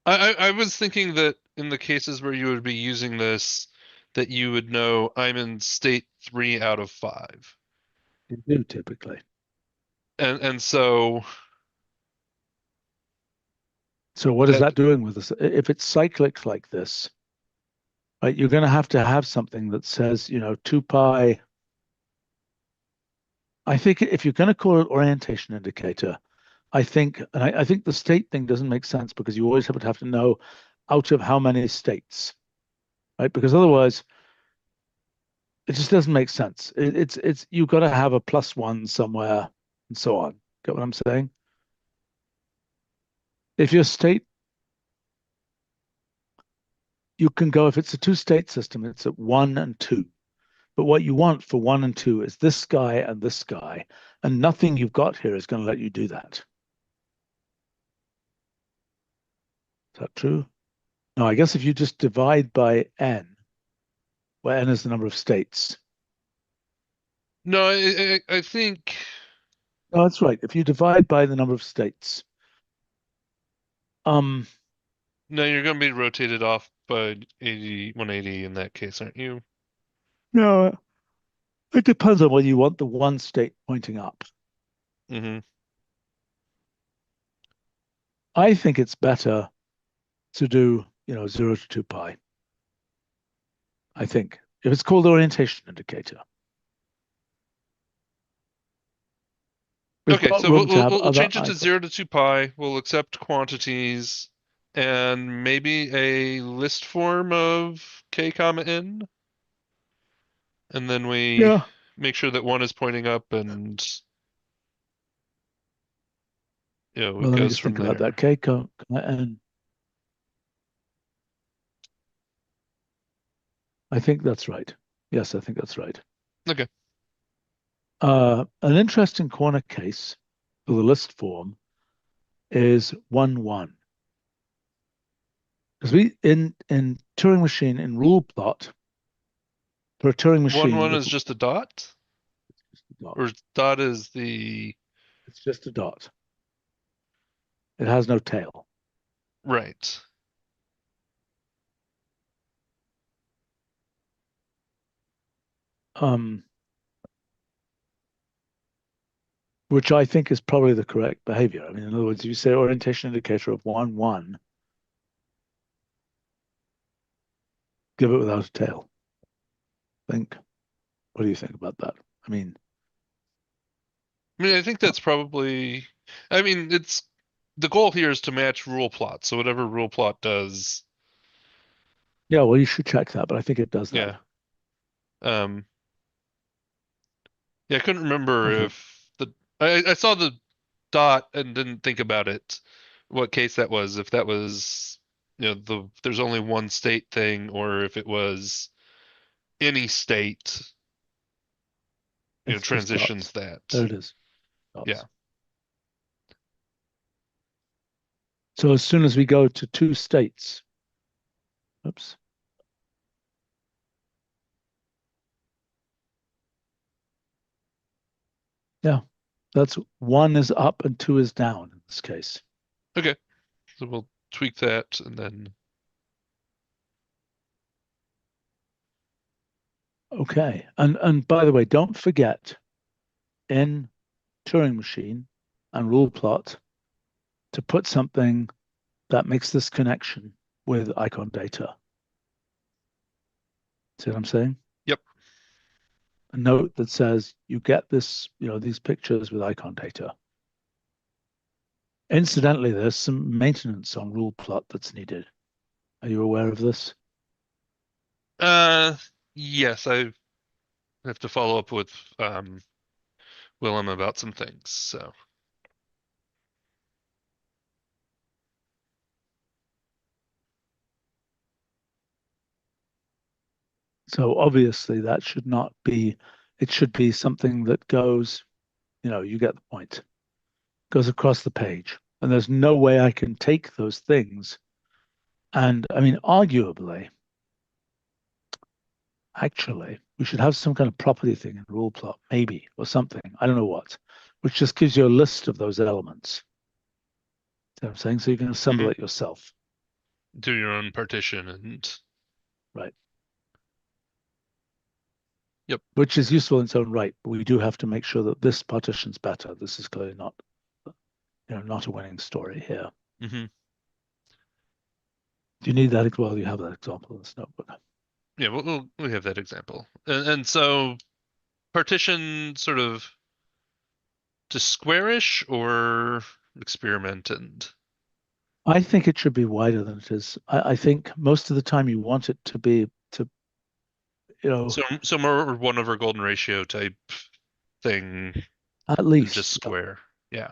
S2: I was thinking that in the cases where you would be using this, that you would know I'm in state 3 out of 5.
S1: You do typically.
S2: And so
S1: So what is
S2: that,
S1: that doing with us? If it's cyclic like this, right, you're going to have something that says, 2 pi. I think if you're going to call it orientation indicator, I think, and I think the state thing doesn't make sense because you always have to know out of how many states, right? Because otherwise, it just doesn't make sense. It's you've got to have a +1 somewhere and so on. Get what I'm saying? If your state, you can go, if it's a two-state system, it's at 1 and 2. But what you want for 1 and 2 is this guy and this guy, and nothing you've got here is going to let you do that. Is that true? No, I guess if you just divide by n, where n is the number of states.
S2: no, I think
S1: No, that's right. If you divide by the number of states, um,
S2: no, you're going to be rotated off by 180 in that case, aren't you?
S1: no, it depends on whether you want the one state pointing up.
S2: Mm-hmm.
S1: I think it's better to do, 0 to 2 pi. I think if it's called the orientation indicator. We've
S2: Okay,
S1: got
S2: so
S1: room to have
S2: we'll
S1: other
S2: change it to
S1: items.
S2: 0 to 2 pi. We'll accept quantities and maybe a list form of k comma n, and then we
S1: Yeah.
S2: make sure that one is pointing up, and
S1: Well,
S2: it
S1: let me
S2: goes
S1: just
S2: from
S1: think about
S2: there.
S1: that. K, and I think that's right. Yes, I think that's right.
S2: Okay.
S1: An interesting corner case for the list form is 1, 1. Because we in Turing machine in rule plot for a Turing
S2: 1
S1: machine
S2: 1
S1: with
S2: is just a dot, or
S1: dot,
S2: dot is the
S1: it's just a dot. It has no tail.
S2: right.
S1: which I think is probably the correct behavior. I mean, in other words, you say orientation indicator of 1, 1, give it without a tail. Think. What do you think about that? I mean,
S2: I think that's probably, it's the goal here is to match rule plot. So whatever rule plot does,
S1: yeah, well, you should check that, but I think it does that.
S2: yeah. Yeah, I couldn't remember
S1: Okay.
S2: if I saw the dot and didn't think about it, what case that was, if that was, there's only one state thing, or if it was any state,
S1: It's just
S2: transitions
S1: dots. There
S2: that.
S1: it is. Dots.
S2: Yeah.
S1: So as soon as we go to 2 states, oops. Yeah, that's 1 is up and 2 is down in this case.
S2: Okay. So we'll tweak that and then.
S1: Okay. And by the way, don't forget in Turing machine and rule plot to put something that makes this connection with icon data. See what I'm saying?
S2: Yep.
S1: A note that says you get this, these pictures with icon data. Incidentally, there's some maintenance on rule plot that's needed. Are you aware of this?
S2: Yes, I have to follow up with Willem about some things. So.
S1: So obviously that should not be, it should be something that goes, you get the point, goes across the page. And there's no way I can take those things. And I mean, arguably, actually, we should have some kind of property thing in rule plot, maybe, or something. I don't know what, which just gives you a list of those elements. See what I'm saying? So you can assemble it yourself.
S2: Do your own partition and.
S1: Right.
S2: Yep.
S1: Which is useful in its own right, but we do have to make sure that this partition's better. This is clearly not, not a winning story here.
S2: Mm-hmm.
S1: Do you need that? Well, you have that example in this notebook.
S2: Yeah, we have that example, and so partition sort of to squarish or experiment and.
S1: I think it should be wider than it is. I think most of the time you want it to be
S2: So more 1/golden ratio type thing
S1: at
S2: than
S1: least
S2: just square. Yeah.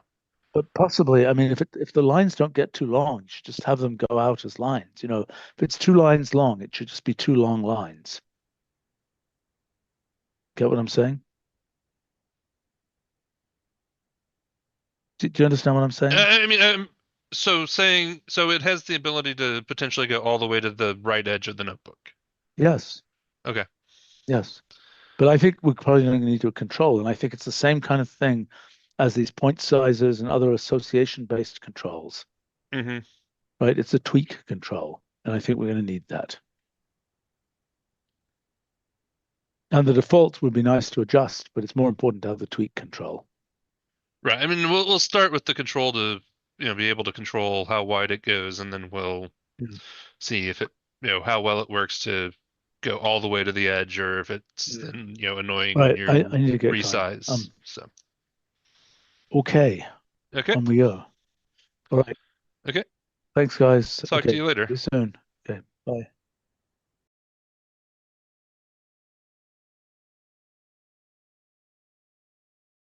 S1: But possibly, I mean, if the lines don't get too long, you should just have them go out as lines. If it's 2 lines long, it should just be 2 long lines. Get what I'm saying? Do you understand what I'm saying?
S2: I mean, so it has the ability to potentially go all the way to the right edge of the notebook.
S1: Yes.
S2: Okay.
S1: Yes. But I think we're probably going to need to control, and I think it's the same kind of thing as these point sizes and other association-based controls.
S2: Mm-hmm.
S1: Right? It's a tweak control, and I think we're going to need that. And the default would be nice to adjust, but it's more important to have the tweak control.
S2: Right. I mean, we'll start with the control to be able to control how wide it goes, and then we'll see if it how well it works to go all the way to the edge, or if it's then annoying
S1: Right.
S2: when you
S1: I need to get
S2: resize.
S1: going.
S2: So.
S1: Okay.
S2: Okay.
S1: On we go. All right.
S2: Okay.
S1: Thanks, guys.
S2: Talk to you later.
S1: See you soon. Okay. Bye.